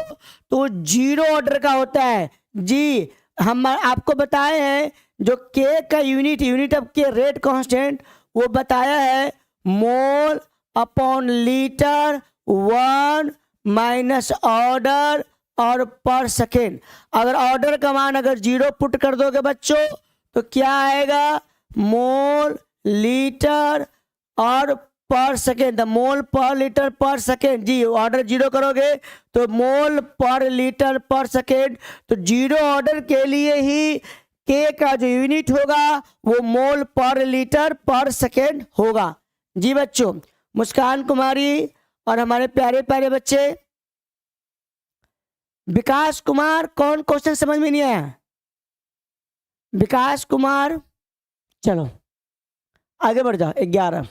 Speaker 1: तो जीरो ऑर्डर का होता है जी। हम आपको बताए हैं जो के का यूनिट ऑफ के रेट कांस्टेंट वो बताया है mole upon litre 1 minus order और पर सेकेंड। अगर ऑर्डर का मान अगर जीरो पुट कर दोगे बच्चों तो क्या आएगा? मोल लीटर और पर सेकेंड। मोल पर लीटर पर सेकेंड जी। ऑर्डर जीरो करोगे तो मोल पर लीटर पर सेकेंड। तो जीरो ऑर्डर के लिए ही के का जो यूनिट होगा वो मोल पर लीटर पर सेकेंड होगा जी बच्चों। मुस्कान कुमारी और हमारे प्यारे प्यारे बच्चे विकास कुमार, कौन क्वेश्चन समझ में नहीं आया? विकास कुमार चलो आगे बढ़ जाओ। 11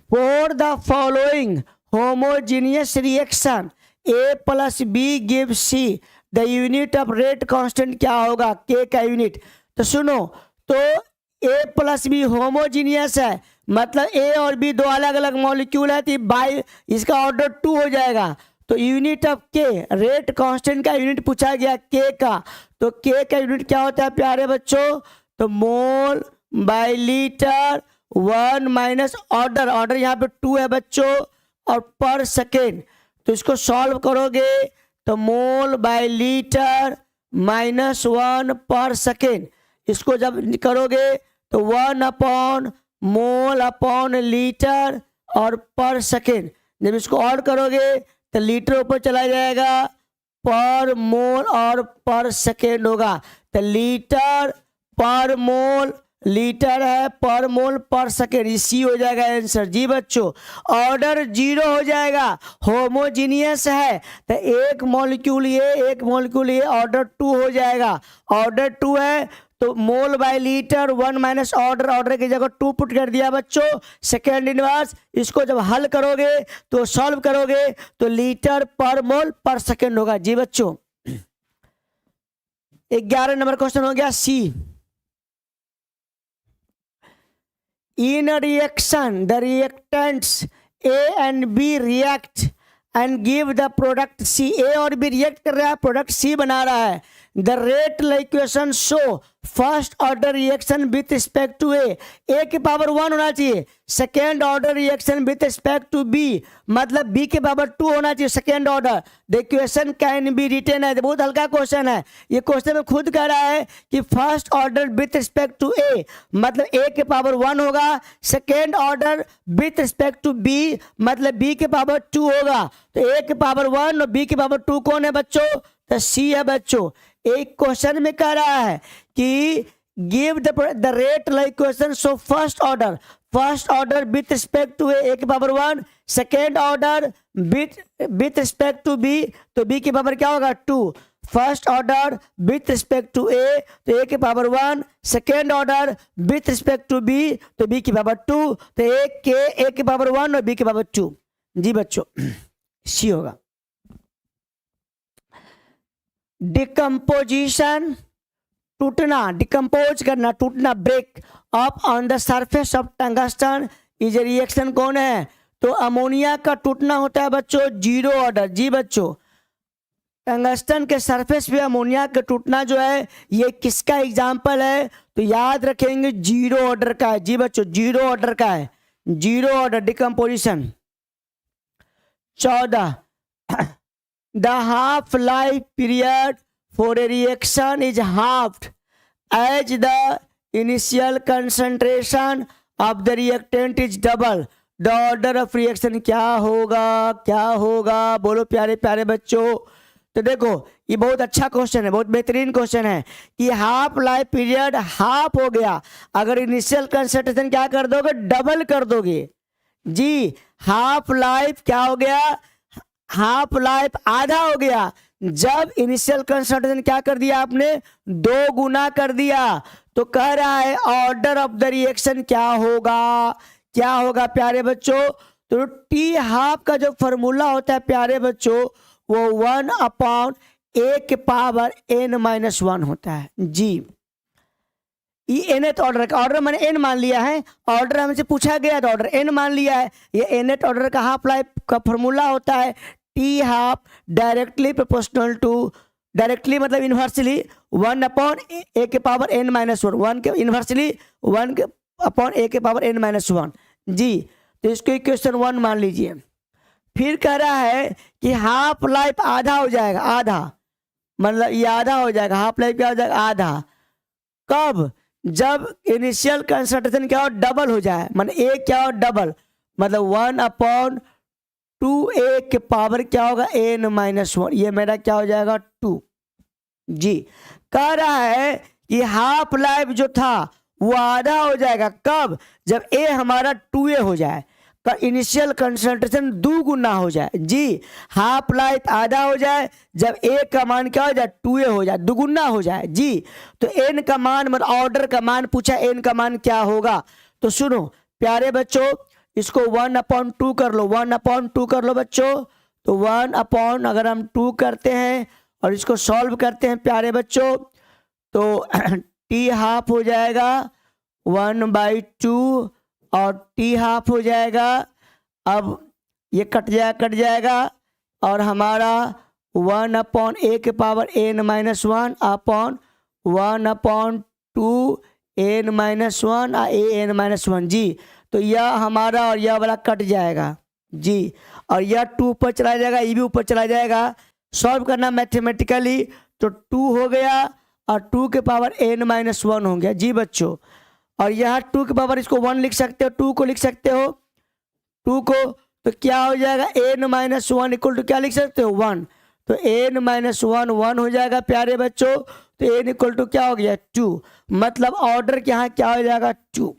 Speaker 1: for the following homogeneous reaction A plus B give C the unit of rate constant क्या होगा? के का यूनिट। तो सुनो, तो ए प्लस बी होमोजीनियस है मतलब ए और बी दो अलग अलग मॉलिक्यूल है तो बाई इसका ऑर्डर 2 हो जाएगा। तो यूनिट ऑफ के रेट कांस्टेंट का यूनिट पूछा गया के का। तो के का यूनिट क्या होता है प्यारे बच्चों? तो mole by litre 1 minus order, order यहाँ पे 2 है बच्चों और पर सेकेंड। तो इसको सॉल्व करोगे तो मोल बाय लीटर -1 पर सेकेंड। इसको जब करोगे तो 1 अपॉन मोल अपॉन लीटर और पर सेकेंड। जब इसको और करोगे तो लीटर ऊपर चला जाएगा, पर मोल और पर सेकेंड होगा। तो लीटर पर मोल लीटर है पर मोल पर सेकेंड, सी हो जाएगा आंसर। जी बच्चों, ऑर्डर 0 हो जाएगा, होमोजीनियस है तो एक मॉलिक्यूल ये एक मॉलिक्यूल ये, ऑर्डर 2 हो जाएगा। ऑर्डर 2 है तो mole by litre 1 minus order, order की जगह 2 पुट कर दिया बच्चों। सेकेंड इनवर्स, इसको जब हल करोगे तो सॉल्व करोगे तो लीटर पर मोल पर सेकेंड होगा। जी बच्चों, 11 नंबर क्वेश्चन हो गया सी। In a reaction, the reactants A and B react and give the product C. A और B react कर रहा है, प्रोडक्ट C बना रहा है। The rate equation show first order reaction with respect to A के पावर 1 होना चाहिए। Second order reaction with respect to B, मतलब बी के पावर 2 होना चाहिए second order. The equation can be written है, बहुत हल्का क्वेश्चन है ये। क्वेश्चन में खुद कह रहा है कि first order with respect to A मतलब ए के पावर 1 होगा, second order with respect to B मतलब बी के पावर 2 होगा। तो ए के पावर 1 और बी के पावर 2 कौन है बच्चों? तो सी है बच्चों। एक क्वेश्चन में कह रहा है कि give the rate equation so first order with respect to A के power 1, second order with respect to B तो बी के पावर क्या होगा 2, first order with respect to A तो ए के power 1, second order with respect to B तो B की power 2, तो ए के पावर 1 और बी के पावर 2। जी बच्चों, सी होगा। डिकम्पोजिशन, टूटना, डिकम्पोज करना, टूटना, break up on the surface of tungsten is a reaction कौन है? तो अमोनिया का टूटना होता है बच्चों 0 ऑर्डर। जी बच्चों, टंगस्टन के सरफेस पे अमोनिया का टूटना जो है ये किसका एग्जाम्पल है? तो याद रखेंगे 0 ऑर्डर का है। जी बच्चों, 0 ऑर्डर का है, 0 order decomposition. 14 The half-life period for a reaction is halved as the initial concentration of the reactant is double. The order of reaction क्या होगा, क्या होगा? बोलो प्यारे प्यारे बच्चों। तो देखो ये बहुत अच्छा क्वेश्चन है, बहुत बेहतरीन क्वेश्चन है कि हाफ लाइफ पीरियड हाफ हो गया, अगर इनिशियल कंसंट्रेशन क्या कर दोगे? डबल कर दोगे। जी, हाफ लाइफ क्या हो गया? हाफ लाइफ आधा हो गया जब इनिशियल कंसंट्रेशन क्या कर दिया आपने? 2 गुना कर दिया। तो कह रहा है ऑर्डर ऑफ द रिएक्शन क्या होगा, क्या होगा प्यारे बच्चों? तो टी हाफ का जो फॉर्मूला होता है प्यारे बच्चों वो 1/a के पावर n-1 होता है। जी, ये nth ऑर्डर का, ऑर्डर मैंने n मान लिया है, ऑर्डर हमसे पूछा गया तो ऑर्डर n मान लिया है। ये nth ऑर्डर का हाफ लाइफ का फॉर्मूला होता है T half directly proportional to, directly मतलब इन्वर्सली 1/a के पावर n-1, 1 के इन्वर्सली 1/a के पावर n-1। जी, तो इसको इक्वेशन 1 मान लीजिए। फिर कह रहा है कि हाफ लाइफ आधा हो जाएगा, आधा मतलब ये आधा हो जाएगा, हाफ लाइफ क्या हो जाएगा? आधा। कब? जब इनिशियल कंसंट्रेशन क्या हो? डबल हो जाए, मतलब ए क्या हो? डबल, मतलब 1/2a के पावर क्या होगा? n-1। ये मेरा क्या हो जाएगा? 2। जी, कह रहा है कि हाफ लाइफ जो था वो आधा हो जाएगा। कब? जब a हमारा 2a हो जाए, का इनिशियल कंसंट्रेशन 2 गुना हो जाए। जी, हाफ लाइफ आधा हो जाए जब a का मान क्या हो जाए? 2a हो जाए, 2 गुना हो जाए। जी, तो n का मान, मतलब ऑर्डर का मान पूछा, n का मान क्या होगा? तो सुनो प्यारे बच्चों, इसको 1/2 कर लो, 1/2 कर लो बच्चों। तो 1/ अगर हम 2 करते हैं और इसको सॉल्व करते हैं प्यारे बच्चों तो टी हाफ हो जाएगा 1/2 और टी हाफ हो जाएगा। अब ये कट जाएगा और हमारा 1/a के power n-1 upon 1/2 n-1 a n-1। जी, तो यह हमारा और यह वाला कट जाएगा। जी, और यह 2 ऊपर चला जाएगा, ये भी ऊपर चला जाएगा। सॉल्व करना मैथमेटिकली तो 2 हो गया और 2 के पावर n-1 हो गया। जी बच्चों, और यह 2 के पावर इसको 1 लिख सकते हो, 2 को लिख सकते हो 2 को, तो क्या हो जाएगा? n-1 इक्वल टू क्या लिख सकते हो? 1। तो n माइनस वन वन हो जाएगा प्यारे बच्चों। तो n इक्वल टू क्या हो गया 2, मतलब ऑर्डर के यहाँ क्या हो जाएगा 2।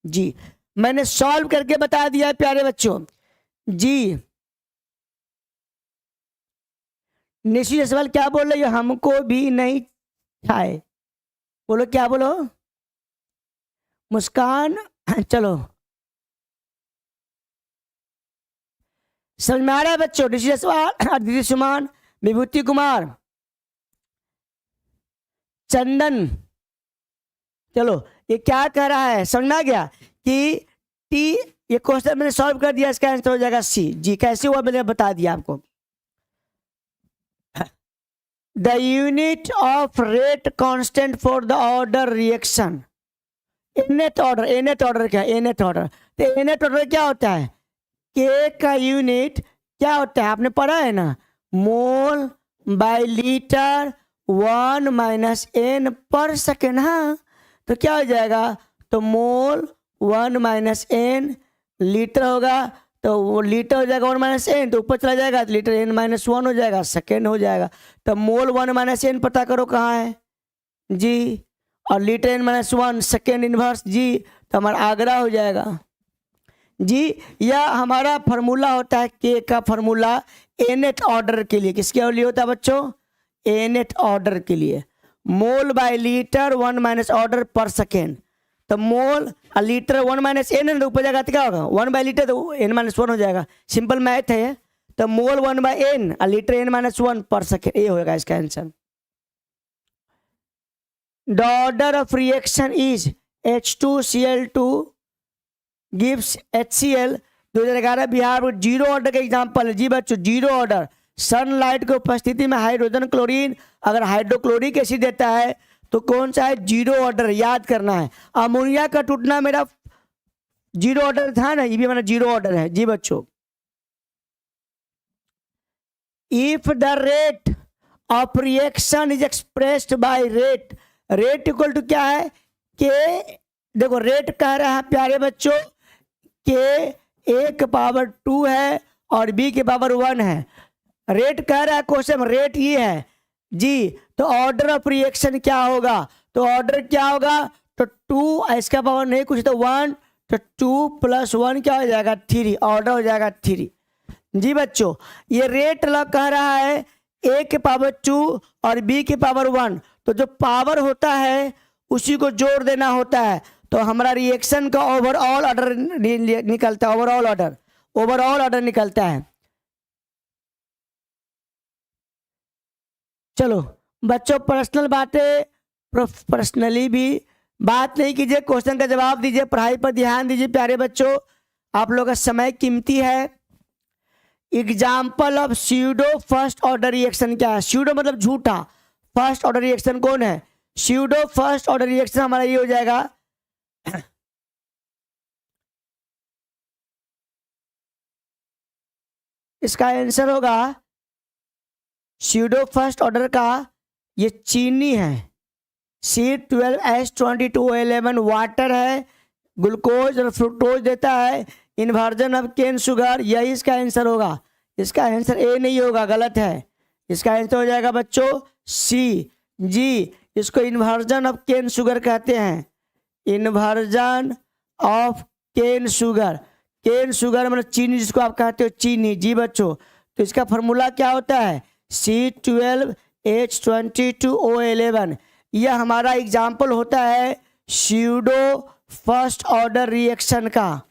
Speaker 1: जी मैंने सॉल्व करके बता दिया प्यारे बच्चों। जी निशि जसवाल क्या बोल रही हो, हमको भी नहीं आए, बोलो क्या बोलो मुस्कान। चलो समझ में आ रहा है बच्चों। निशि जसवाल, अदिति सुमान, विभूति कुमार, चंदन। चलो ये क्या कह रहा है, समझ में आ गया कि टी, ये क्वेश्चन मैंने सॉल्व कर दिया, इसका आंसर हो जाएगा सी। जी कैसे हुआ मैंने बता दिया आपको। The unit of rate constant for the order reaction, nth order, nth order क्या है, nth ऑर्डर। तो nth ऑर्डर क्या होता है, k का यूनिट क्या होता है आपने पढ़ा है ना, मोल बाय लीटर 1 माइनस n पर सेकेंड। हाँ तो क्या हो जाएगा, तो मोल 1 माइनस n, लीटर होगा तो वो लीटर हो जाएगा 1 माइनस n, तो ऊपर चला जाएगा तो लीटर n माइनस 1 हो जाएगा, सेकेंड हो जाएगा। तो मोल 1 माइनस n पता करो कहाँ है जी, और litre n minus 1 second inverse जी, तो हमारा आगरा हो जाएगा जी। यह हमारा फार्मूला होता है के का फार्मूला nth ऑर्डर के लिए। किसके लिए होता है बच्चों, nth ऑर्डर के लिए। मोल बाय लीटर 1 माइनस ऑर्डर पर सेकेंड, तो मोल लीटर 1 माइनस n है, ऊपर जाएगा तो क्या होगा 1 बाय लीटर, तो n माइनस 1 हो जाएगा, सिंपल मैथ है। तो मोल 1 बाय n और लीटर n माइनस 1 पर सेकेंड, ये होगा इसका answer. The order of reaction is H2Cl2 gives HCl। 2011 Bihar board zero order का एग्जाम्पल है जी बच्चों, जीरो ऑर्डर। सनलाइट की उपस्थिति में हाइड्रोजन क्लोरीन अगर हाइड्रोक्लोरिक एसिड देता है तो कौन सा है, जीरो ऑर्डर, याद करना है। अमोनिया का टूटना मेरा जीरो ऑर्डर था ना, ये भी हमारा जीरो ऑर्डर है जी बच्चों। If the rate of reaction is expressed by rate, rate equal to क्या है के, देखो रेट कह रहा है प्यारे बच्चों के ए के पावर 2 है और बी के पावर 1 है। रेट कह रहा है क्वेश्चन, रेट ये है जी, तो ऑर्डर ऑफ रिएक्शन क्या होगा, तो ऑर्डर क्या होगा, तो 2, इसका पावर नहीं कुछ तो 1, तो 2 प्लस 1 क्या हो जाएगा 3, ऑर्डर हो जाएगा 3 जी बच्चों। ये रेट कह रहा है ए के पावर 2 और बी के पावर 1, तो जो पावर होता है उसी को जोड़ देना होता है, तो हमारा रिएक्शन का ओवरऑल ऑर्डर निकलता है, ओवरऑल ऑर्डर निकलता है। चलो बच्चों पर्सनल बातें, पर्सनली भी बात नहीं कीजिए, क्वेश्चन का जवाब दीजिए, पढ़ाई पर ध्यान दीजिए प्यारे बच्चों, आप लोगों का समय कीमती है। Example of pseudo first order reaction क्या है, स्यूडो मतलब झूठा, फर्स्ट ऑर्डर रिएक्शन कौन है, स्यूडो फर्स्ट ऑर्डर रिएक्शन हमारा ये हो जाएगा इसका आंसर होगा स्यूडो फर्स्ट ऑर्डर का, ये चीनी है, C12H22O11 वाटर है, ग्लूकोज और फ्रुक्टोज देता है, इन्वर्जन ऑफ केन शुगर, यही इसका आंसर होगा। इसका आंसर ए नहीं होगा, गलत है, इसका आंसर हो जाएगा बच्चों सी जी। इसको इन्वर्जन ऑफ केन शुगर कहते हैं, inversion of cane sugar, cane sugar मतलब चीनी जिसको आप कहते हो चीनी जी बच्चों। तो इसका फॉर्मूला क्या होता है C12H22O11, यह हमारा एग्जाम्पल होता है स्यूडो फर्स्ट ऑर्डर रिएक्शन का,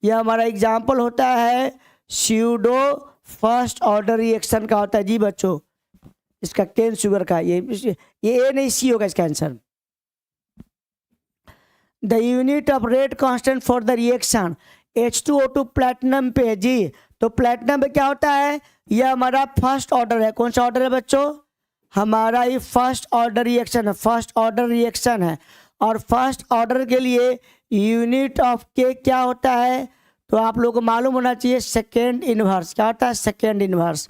Speaker 1: यह हमारा एग्जाम्पल होता है स्यूडो फर्स्ट ऑर्डर रिएक्शन का होता है जी बच्चों। इसका केन शुगर का ये ए नहीं सी होगा इसका answer. The unit of rate constant for the reaction H2O2 platinum पे है जी, तो प्लैटिनम पे क्या होता है, यह हमारा फर्स्ट ऑर्डर है। कौन सा ऑर्डर है बच्चों, हमारा ये फर्स्ट ऑर्डर रिएक्शन है, फर्स्ट ऑर्डर रिएक्शन है। और फर्स्ट ऑर्डर के लिए यूनिट ऑफ के क्या होता है, तो आप लोगों को मालूम होना चाहिए सेकेंड इनवर्स, क्या होता है सेकेंड इनवर्स,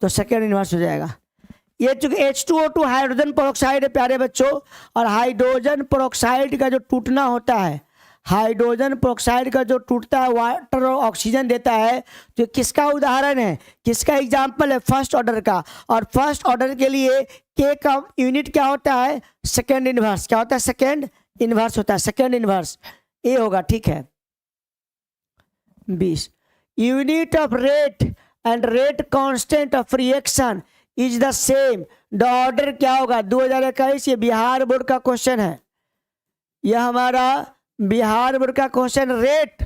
Speaker 1: तो सेकेंड इनवर्स हो जाएगा। ये चूंकि H2O2 हाइड्रोजन पेरोक्साइड है प्यारे बच्चों, और हाइड्रोजन पेरोक्साइड का जो टूटना होता है, हाइड्रोजन पेरोक्साइड का जो टूटता है वाटर और ऑक्सीजन देता है, तो किसका उदाहरण है, किसका एग्जाम्पल है, फर्स्ट ऑर्डर का। और फर्स्ट ऑर्डर के लिए के का यूनिट क्या होता है, सेकेंड इनवर्स। क्या होता है, सेकेंड इनवर्स होता है, सेकेंड इनवर्स ए होगा, ठीक है। 20 unit of rate and rate constant of reaction is the same. The order क्या होगा, 2021, ये बिहार बोर्ड का क्वेश्चन है, यह हमारा बिहार बोर्ड का क्वेश्चन। रेट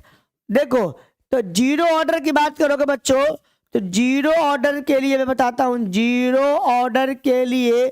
Speaker 1: देखो, तो जीरो ऑर्डर की बात करोगे बच्चों, तो जीरो ऑर्डर के लिए मैं बताता हूं, जीरो ऑर्डर के लिए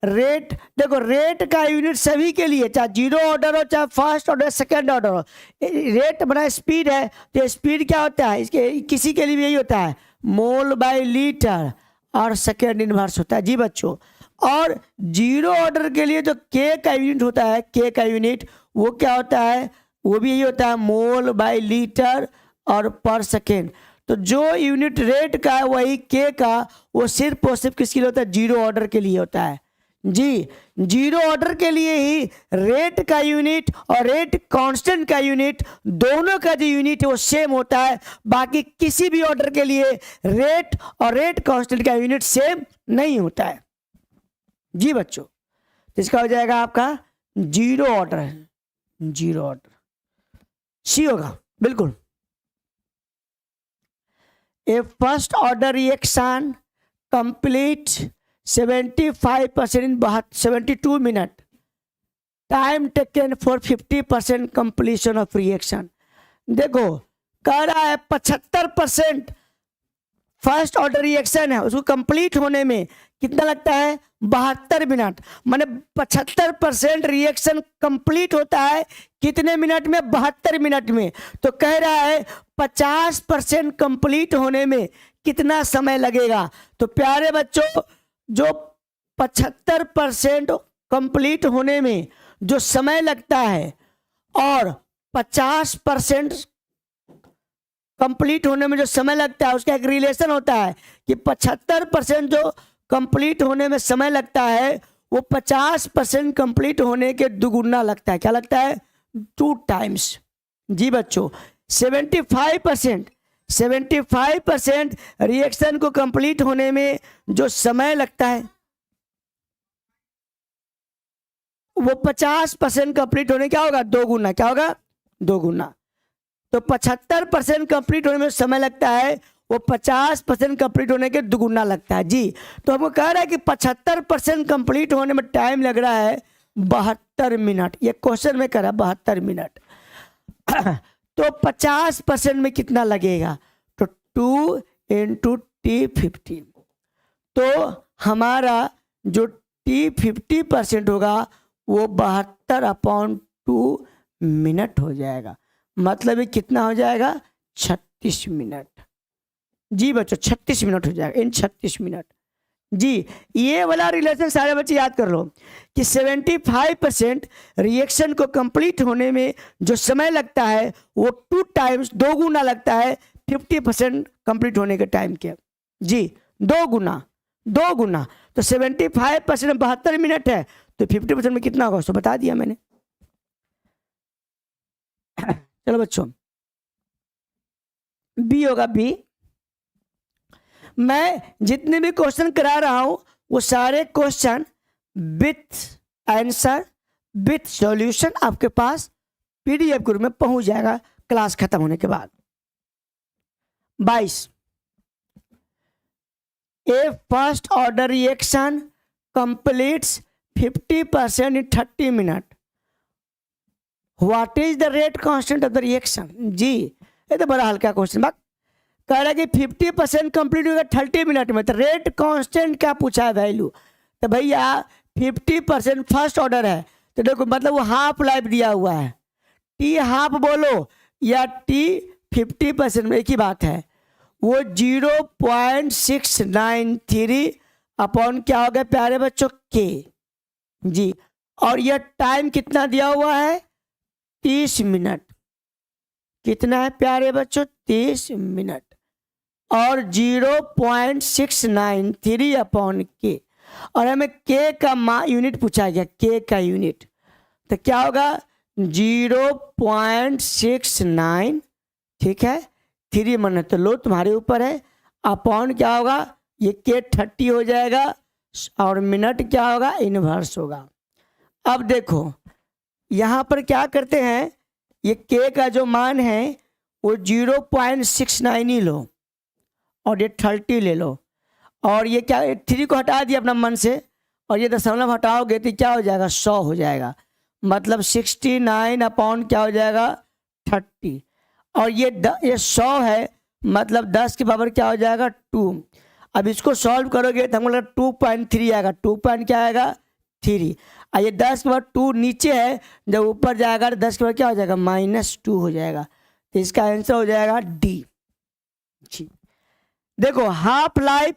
Speaker 1: रेट, देखो रेट का यूनिट सभी के लिए, चाहे जीरो ऑर्डर हो चाहे फर्स्ट ऑर्डर सेकंड ऑर्डर हो, रेट बना स्पीड है, तो स्पीड क्या होता है इसके, किसी के लिए भी यही होता है, मोल बाय लीटर, और सेकेंड इनवर्स होता है जी बच्चों। और जीरो ऑर्डर के लिए जो के का यूनिट होता है, के का यूनिट वो क्या होता है, वो भी यही होता है, मोल बाय लीटर और पर सेकेंड। तो जो यूनिट रेट का है वही के का, वो सिर्फ और सिर्फ किसके लिए होता है, जीरो ऑर्डर के लिए होता है जी। जीरो ऑर्डर के लिए ही रेट का यूनिट और रेट कांस्टेंट का यूनिट, दोनों का जो यूनिट है वो सेम होता है। बाकी किसी भी ऑर्डर के लिए रेट और रेट कांस्टेंट का यूनिट सेम नहीं होता है जी बच्चों। तो इसका हो जाएगा आपका जीरो ऑर्डर है, जीरो ऑर्डर सी होगा बिल्कुल। A first order reaction complete 75% in 72 minute, time taken for 50% completion of reaction. देखो कह रहा है 75% फर्स्ट ऑर्डर रिएक्शन है, उसको कंप्लीट होने में कितना लगता है, 72 मिनट। माने 75% रिएक्शन कंप्लीट होता है कितने मिनट में, 72 मिनट में। तो कह रहा है 50% कंप्लीट होने में कितना समय लगेगा। तो प्यारे बच्चों, जो 75% कंप्लीट होने में जो समय लगता है और 50% कंप्लीट होने में जो समय लगता है, उसका एक रिलेशन होता है कि 75% जो कंप्लीट होने में समय लगता है वो 50% कंप्लीट होने के दुगुना लगता है। क्या लगता है, 2 टाइम्स जी बच्चों। 75% रिएक्शन को कंप्लीट होने में जो समय लगता है वो 50% कंप्लीट होने क्या होगा, 2 गुना। क्या होगा, 2 गुना। तो 75% कंप्लीट होने में समय लगता है वो 50% कंप्लीट होने के दुगुना लगता है जी। तो हमको कह रहा है कि 75% कंप्लीट होने में टाइम लग रहा है 72 मिनट। ये क्वेश्चन में कह रहा है 72 मिनट। तो 50% में कितना लगेगा, तो 2 × T50। तो हमारा जो T50% होगा वो 72/2 मिनट हो जाएगा। मतलब ये कितना हो जाएगा, 36 मिनट जी बच्चों, 36 मिनट हो जाएगा इन 36 मिनट जी। ये वाला रिलेशन सारे बच्चे याद कर लो कि 75% रिएक्शन को कंप्लीट होने में जो समय लगता है वो 2 टाइम्स, 2 गुना लगता है 50% कंप्लीट होने के टाइम के जी, 2 गुना, 2 गुना। तो 75% 72 मिनट है, तो 50% में कितना होगा उसको बता दिया मैंने। चलो बच्चों, बी होगा, बी। मैं जितने भी क्वेश्चन करा रहा हूं वो सारे question with answer with solution आपके पास पीडीएफ ग्रुप में पहुंच जाएगा क्लास खत्म होने के बाद। 22 a first order reaction completes 50% in 30 minute. What is the rate constant of the reaction जी। ये तो बड़ा हल्का क्वेश्चन। बात कह रहा है कि 50% कंप्लीट होगा 30 मिनट में, तो रेट कांस्टेंट क्या पूछा है, वैल्यू। तो भैया 50% फर्स्ट ऑर्डर है, तो देखो मतलब वो हाफ लाइफ दिया हुआ है, टी हाफ बोलो या टी 50% में एक ही बात है। वो 0.693 अपॉन क्या हो गया प्यारे बच्चों, के जी। और यह टाइम कितना दिया हुआ है, 30 मिनट। कितना है प्यारे बच्चों, 30 मिनट। और 0.693 अपॉन के, और हमें के का यूनिट पूछा गया, के का यूनिट। तो क्या होगा, 0.69, ठीक है, 3 मन है तो लो तुम्हारे ऊपर है। अपॉन क्या होगा, ये के 30 हो जाएगा और मिनट क्या होगा, इनवर्स होगा। अब देखो यहाँ पर क्या करते हैं, ये के का जो मान है वो 0.69 ही लो और ये 30 ले लो, और ये क्या 3 को हटा दिया अपना मन से, और ये दशमलव हटाओगे तो क्या हो जाएगा, 100 हो जाएगा। मतलब 69 अपॉन क्या हो जाएगा, 30, और ये 100 है, मतलब 10 की पावर क्या हो जाएगा, 2। अब इसको सॉल्व करोगे तो हमको लगा 2.3 आएगा, 2 पॉइंट क्या आएगा, 3। और ये 10 के बाद 2 नीचे है, जब ऊपर जाएगा तो 10 के बाद क्या हो जाएगा, -2 हो जाएगा। तो इसका आंसर हो जाएगा डी। देखो हाफ लाइफ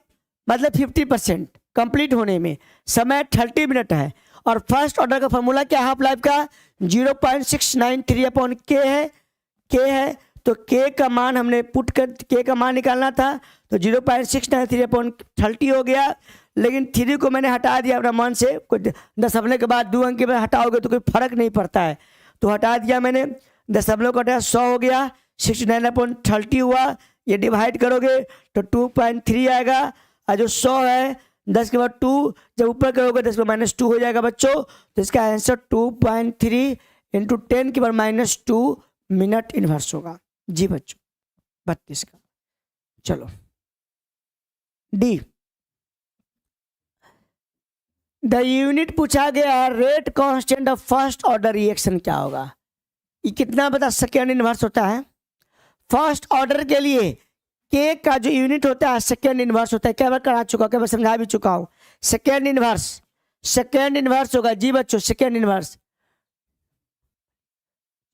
Speaker 1: मतलब 50% कंप्लीट होने में समय 30 मिनट है, और फर्स्ट ऑर्डर का फॉर्मूला क्या हाफ लाइफ का, 0.693 अपॉन के है, तो के का मान हमने पुट कर के का मान निकालना था, तो 0.693 अपॉन 30 हो गया। लेकिन 3 को मैंने हटा दिया अपना मान से, कुछ दशमलव के बाद 2 अंक के बाद हटाओगे तो कोई फर्क नहीं पड़ता है, तो हटा दिया मैंने, दशमलव का हटाया, 100 हो गया, 69 अपॉन 30 हुआ, ये डिवाइड करोगे तो 2.3 आएगा, और जो 100 है 10 के बाद 2 जब ऊपर करोगे 10 के बाद -2 हो जाएगा बच्चों। तो इसका आंसर 2.3 इंटू 10 के बाद -2 मिनट इनवर्स होगा। जी बच्चों 32 का। चलो डी, द यूनिट पूछा गया rate constant of first order reaction क्या होगा, ये कितना बता सेकेंड इनवर्स होता है। फर्स्ट ऑर्डर के लिए के का जो यूनिट होता है सेकेंड इनवर्स होता है, क्या बार करा चुका, क्या बार समझा भी चुका हूं, सेकेंड इनवर्स होगा। जी बच्चों सेकेंड इनवर्स।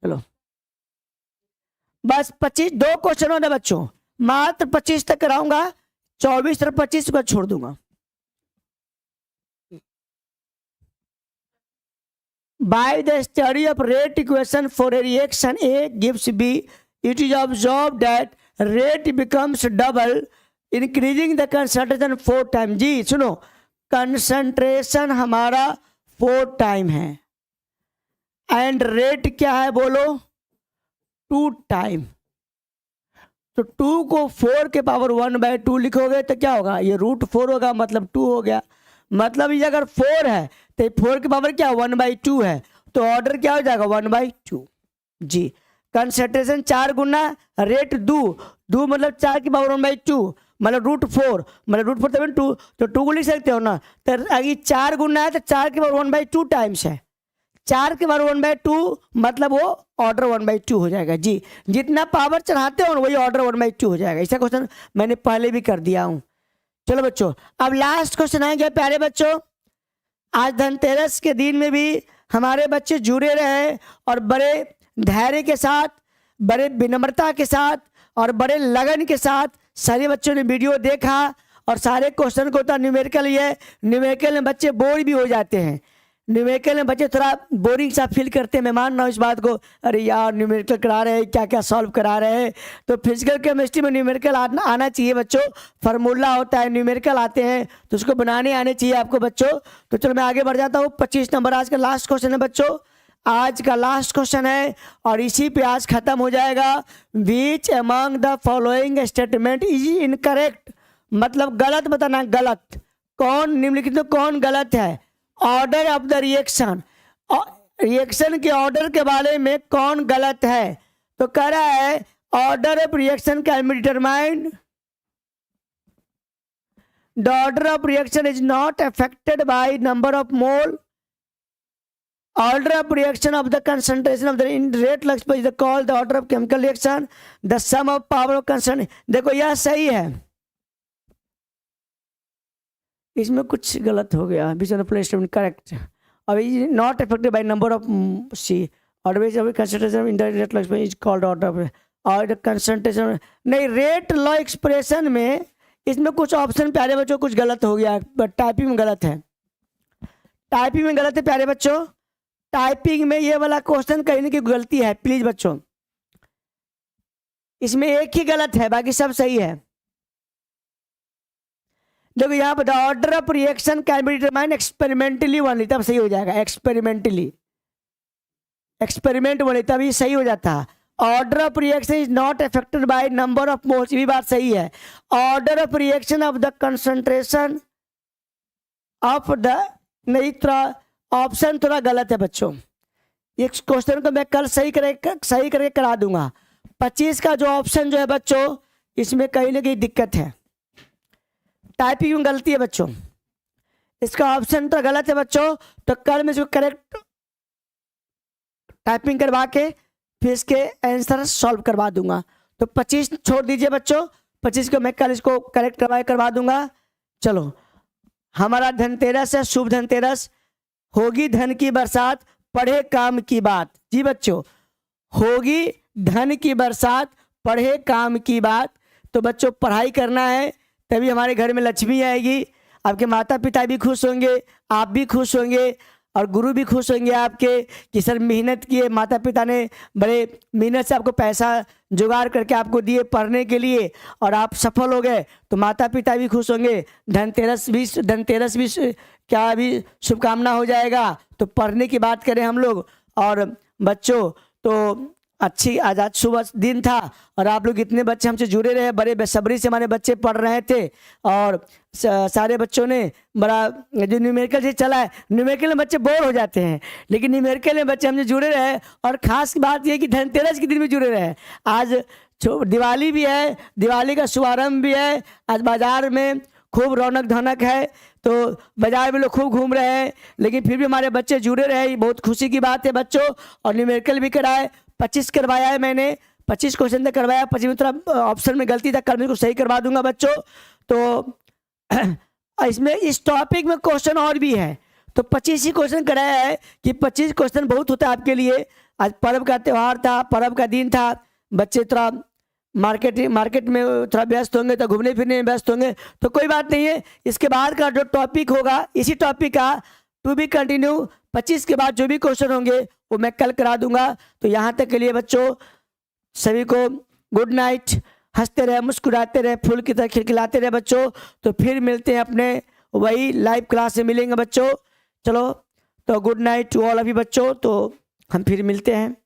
Speaker 1: चलो बस 25 2 क्वेश्चन होने बच्चों, मात्र 25 तक कराऊंगा, 24 और 25 को छोड़ दूंगा। By the study of rate equation for a reaction A gives B, it is observed that rate becomes double, increasing the concentration 4 times। जी सुनो, कंसंट्रेशन हमारा 4 टाइम है, एंड रेट क्या है बोलो, 2 टाइम। तो 2 को 4 के पावर 1/2 लिखोगे तो क्या होगा, ये √4 होगा, मतलब 2 हो गया। मतलब ये अगर 4 है तो 4 की पावर क्या 1/2 है, तो ऑर्डर क्या हो जाएगा 1/2। जी कंसंट्रेशन 4 गुना रेट 2 मतलब 4 की पावर 1/2 मतलब √4, मतलब √4 तब 2, तो 2 को लिख सकते हो ना। तो अगर 4 गुना है तो 4 की पावर 1/2 टाइम्स है, 4 के पावर 1/2 मतलब वो ऑर्डर 1/2 हो जाएगा। जी जितना पावर चढ़ाते हो वही ऑर्डर 1/2 हो जाएगा। ऐसा क्वेश्चन मैंने पहले भी कर दिया हूं। चलो बच्चों अब लास्ट क्वेश्चन आएंगे प्यारे बच्चों। आज धनतेरस के दिन में भी हमारे बच्चे जुड़े रहे और बड़े धैर्य के साथ, बड़े विनम्रता के साथ और बड़े लगन के साथ सारे बच्चों ने वीडियो देखा, और सारे क्वेश्चन को तो न्यूमेरिकल ही है, न्यूमेरिकल में बच्चे बोर भी हो जाते हैं, न्यूमेरिकल में बच्चे थोड़ा बोरिंग सा फील करते हैं। मैं मान रहा हूँ इस बात को, अरे यार न्यूमेरिकल करा रहे हैं, क्या क्या सॉल्व करा रहे हैं। तो फिजिकल केमिस्ट्री में न्यूमेरिकल आना चाहिए बच्चों, फार्मूला होता है, न्यूमेरिकल आते हैं तो उसको बनाने आने चाहिए आपको बच्चों। तो चलो मैं आगे बढ़ जाता हूँ। 25 नंबर आज का लास्ट क्वेश्चन है बच्चों, आज का लास्ट क्वेश्चन है और इसी पे आज खत्म हो जाएगा। Which among the following statement is incorrect, मतलब गलत बताना, गलत कौन, निम्नलिखित में कौन गलत है। Order of the reaction, reaction के ऑर्डर के बारे में कौन गलत है। तो कह रहा है order of reaction can be determined, the order of reaction is not affected by number of mole, order of reaction of the concentration of the in rate lux is called the order of chemical reaction, the sum of power of concentration। देखो यह सही है, इसमें कुछ गलत हो गया, correct. अभी not affected by number of C, order of concentration in the rate law expression is called order of, और कंसंट्रेशन नहीं, रेट लॉ एक्सप्रेशन में इसमें कुछ ऑप्शन प्यारे बच्चों कुछ गलत हो गया, टाइपिंग में गलत है, टाइपिंग में गलत है प्यारे बच्चों। टाइपिंग में ये वाला क्वेश्चन कहीं ना कहीं गलती है प्लीज बच्चों, इसमें एक ही गलत है बाकी सब सही है। देखो यहाँ पर order of reaction can be determined experimentally only, तब सही हो जाएगा, एक्सपेरिमेंटली, एक्सपेरिमेंट बने तभी सही हो जाता है। Order of reaction is not affected by number of moles, ये भी बात सही है। Order of reaction of the concentration of the, नहीं थोड़ा ऑप्शन थोड़ा गलत है बच्चों, ये क्वेश्चन को मैं कल सही करके करा दूंगा। 25 का जो ऑप्शन जो है बच्चों, इसमें कहीं ना कहीं दिक्कत है, टाइपिंग में गलती है बच्चों, इसका ऑप्शन तो गलत है बच्चों। तो कल मैं इसको करेक्ट टाइपिंग करवा के फिर इसके आंसर सॉल्व करवा दूंगा। तो 25 छोड़ दीजिए बच्चों, 25 को मैं कल इसको करेक्ट करवा दूंगा। चलो, हमारा धनतेरस है, शुभ धनतेरस। होगी धन की बरसात, पढ़े काम की बात। जी बच्चों, होगी धन की बरसात, पढ़े काम की बात। तो बच्चों पढ़ाई करना है, तभी हमारे घर में लक्ष्मी आएगी। आपके माता पिता भी खुश होंगे, आप भी खुश होंगे, और गुरु भी खुश होंगे आपके कि सर मेहनत किए, माता पिता ने बड़े मेहनत से आपको पैसा जुगाड़ करके आपको दिए पढ़ने के लिए, और आप सफल हो गए, तो माता पिता भी खुश होंगे। धनतेरस भी क्या भी शुभकामना हो जाएगा। तो पढ़ने की बात करें हम लोग, और बच्चों तो अच्छी आज सुबह दिन था, और आप लोग इतने बच्चे हमसे जुड़े रहे, बड़े बेसब्री से हमारे बच्चे पढ़ रहे थे, और सारे बच्चों ने बड़ा, जो न्यूमेरिकल से चला है, न्यूमेरिकल में बच्चे बोर हो जाते हैं, लेकिन न्यूमेरिकल में बच्चे हमसे जुड़े रहे। और खास बात यह कि धनतेरस के दिन भी जुड़े रहे। आज दिवाली भी है, दिवाली का शुभारंभ भी है, आज बाजार में खूब रौनक धनक है, तो बाजार में लोग खूब घूम रहे हैं, लेकिन फिर भी हमारे बच्चे जुड़े रहे, ये बहुत खुशी की बात है बच्चों। और न्यूमेरिकल भी कराए, 25 करवाया है मैंने, 25 क्वेश्चन तक करवाया, 25 में थोड़ा ऑप्शन में गलती था, कल मैं इसको सही करवा दूंगा बच्चों। तो इसमें इस टॉपिक में क्वेश्चन और भी है, तो 25 ही क्वेश्चन कराया है कि 25 क्वेश्चन बहुत होता है आपके लिए। आज पर्व का त्यौहार था, पर्व का दिन था, बच्चे थोड़ा मार्केट में थोड़ा व्यस्त होंगे, तो घूमने फिरने में व्यस्त होंगे, तो कोई बात नहीं है। इसके बाद का जो टॉपिक होगा, इसी टॉपिक का टू बी कंटिन्यू, 25 के बाद जो भी क्वेश्चन होंगे वो मैं कल करा दूंगा। तो यहाँ तक के लिए बच्चों सभी को गुड नाइट, हंसते रहे, मुस्कुराते रहे, फूल की तरह खिलखिलाते रहे बच्चों। तो फिर मिलते हैं अपने वही लाइव क्लास में मिलेंगे बच्चों। चलो, तो गुड नाइट टू ऑल अभी बच्चों, तो हम फिर मिलते हैं।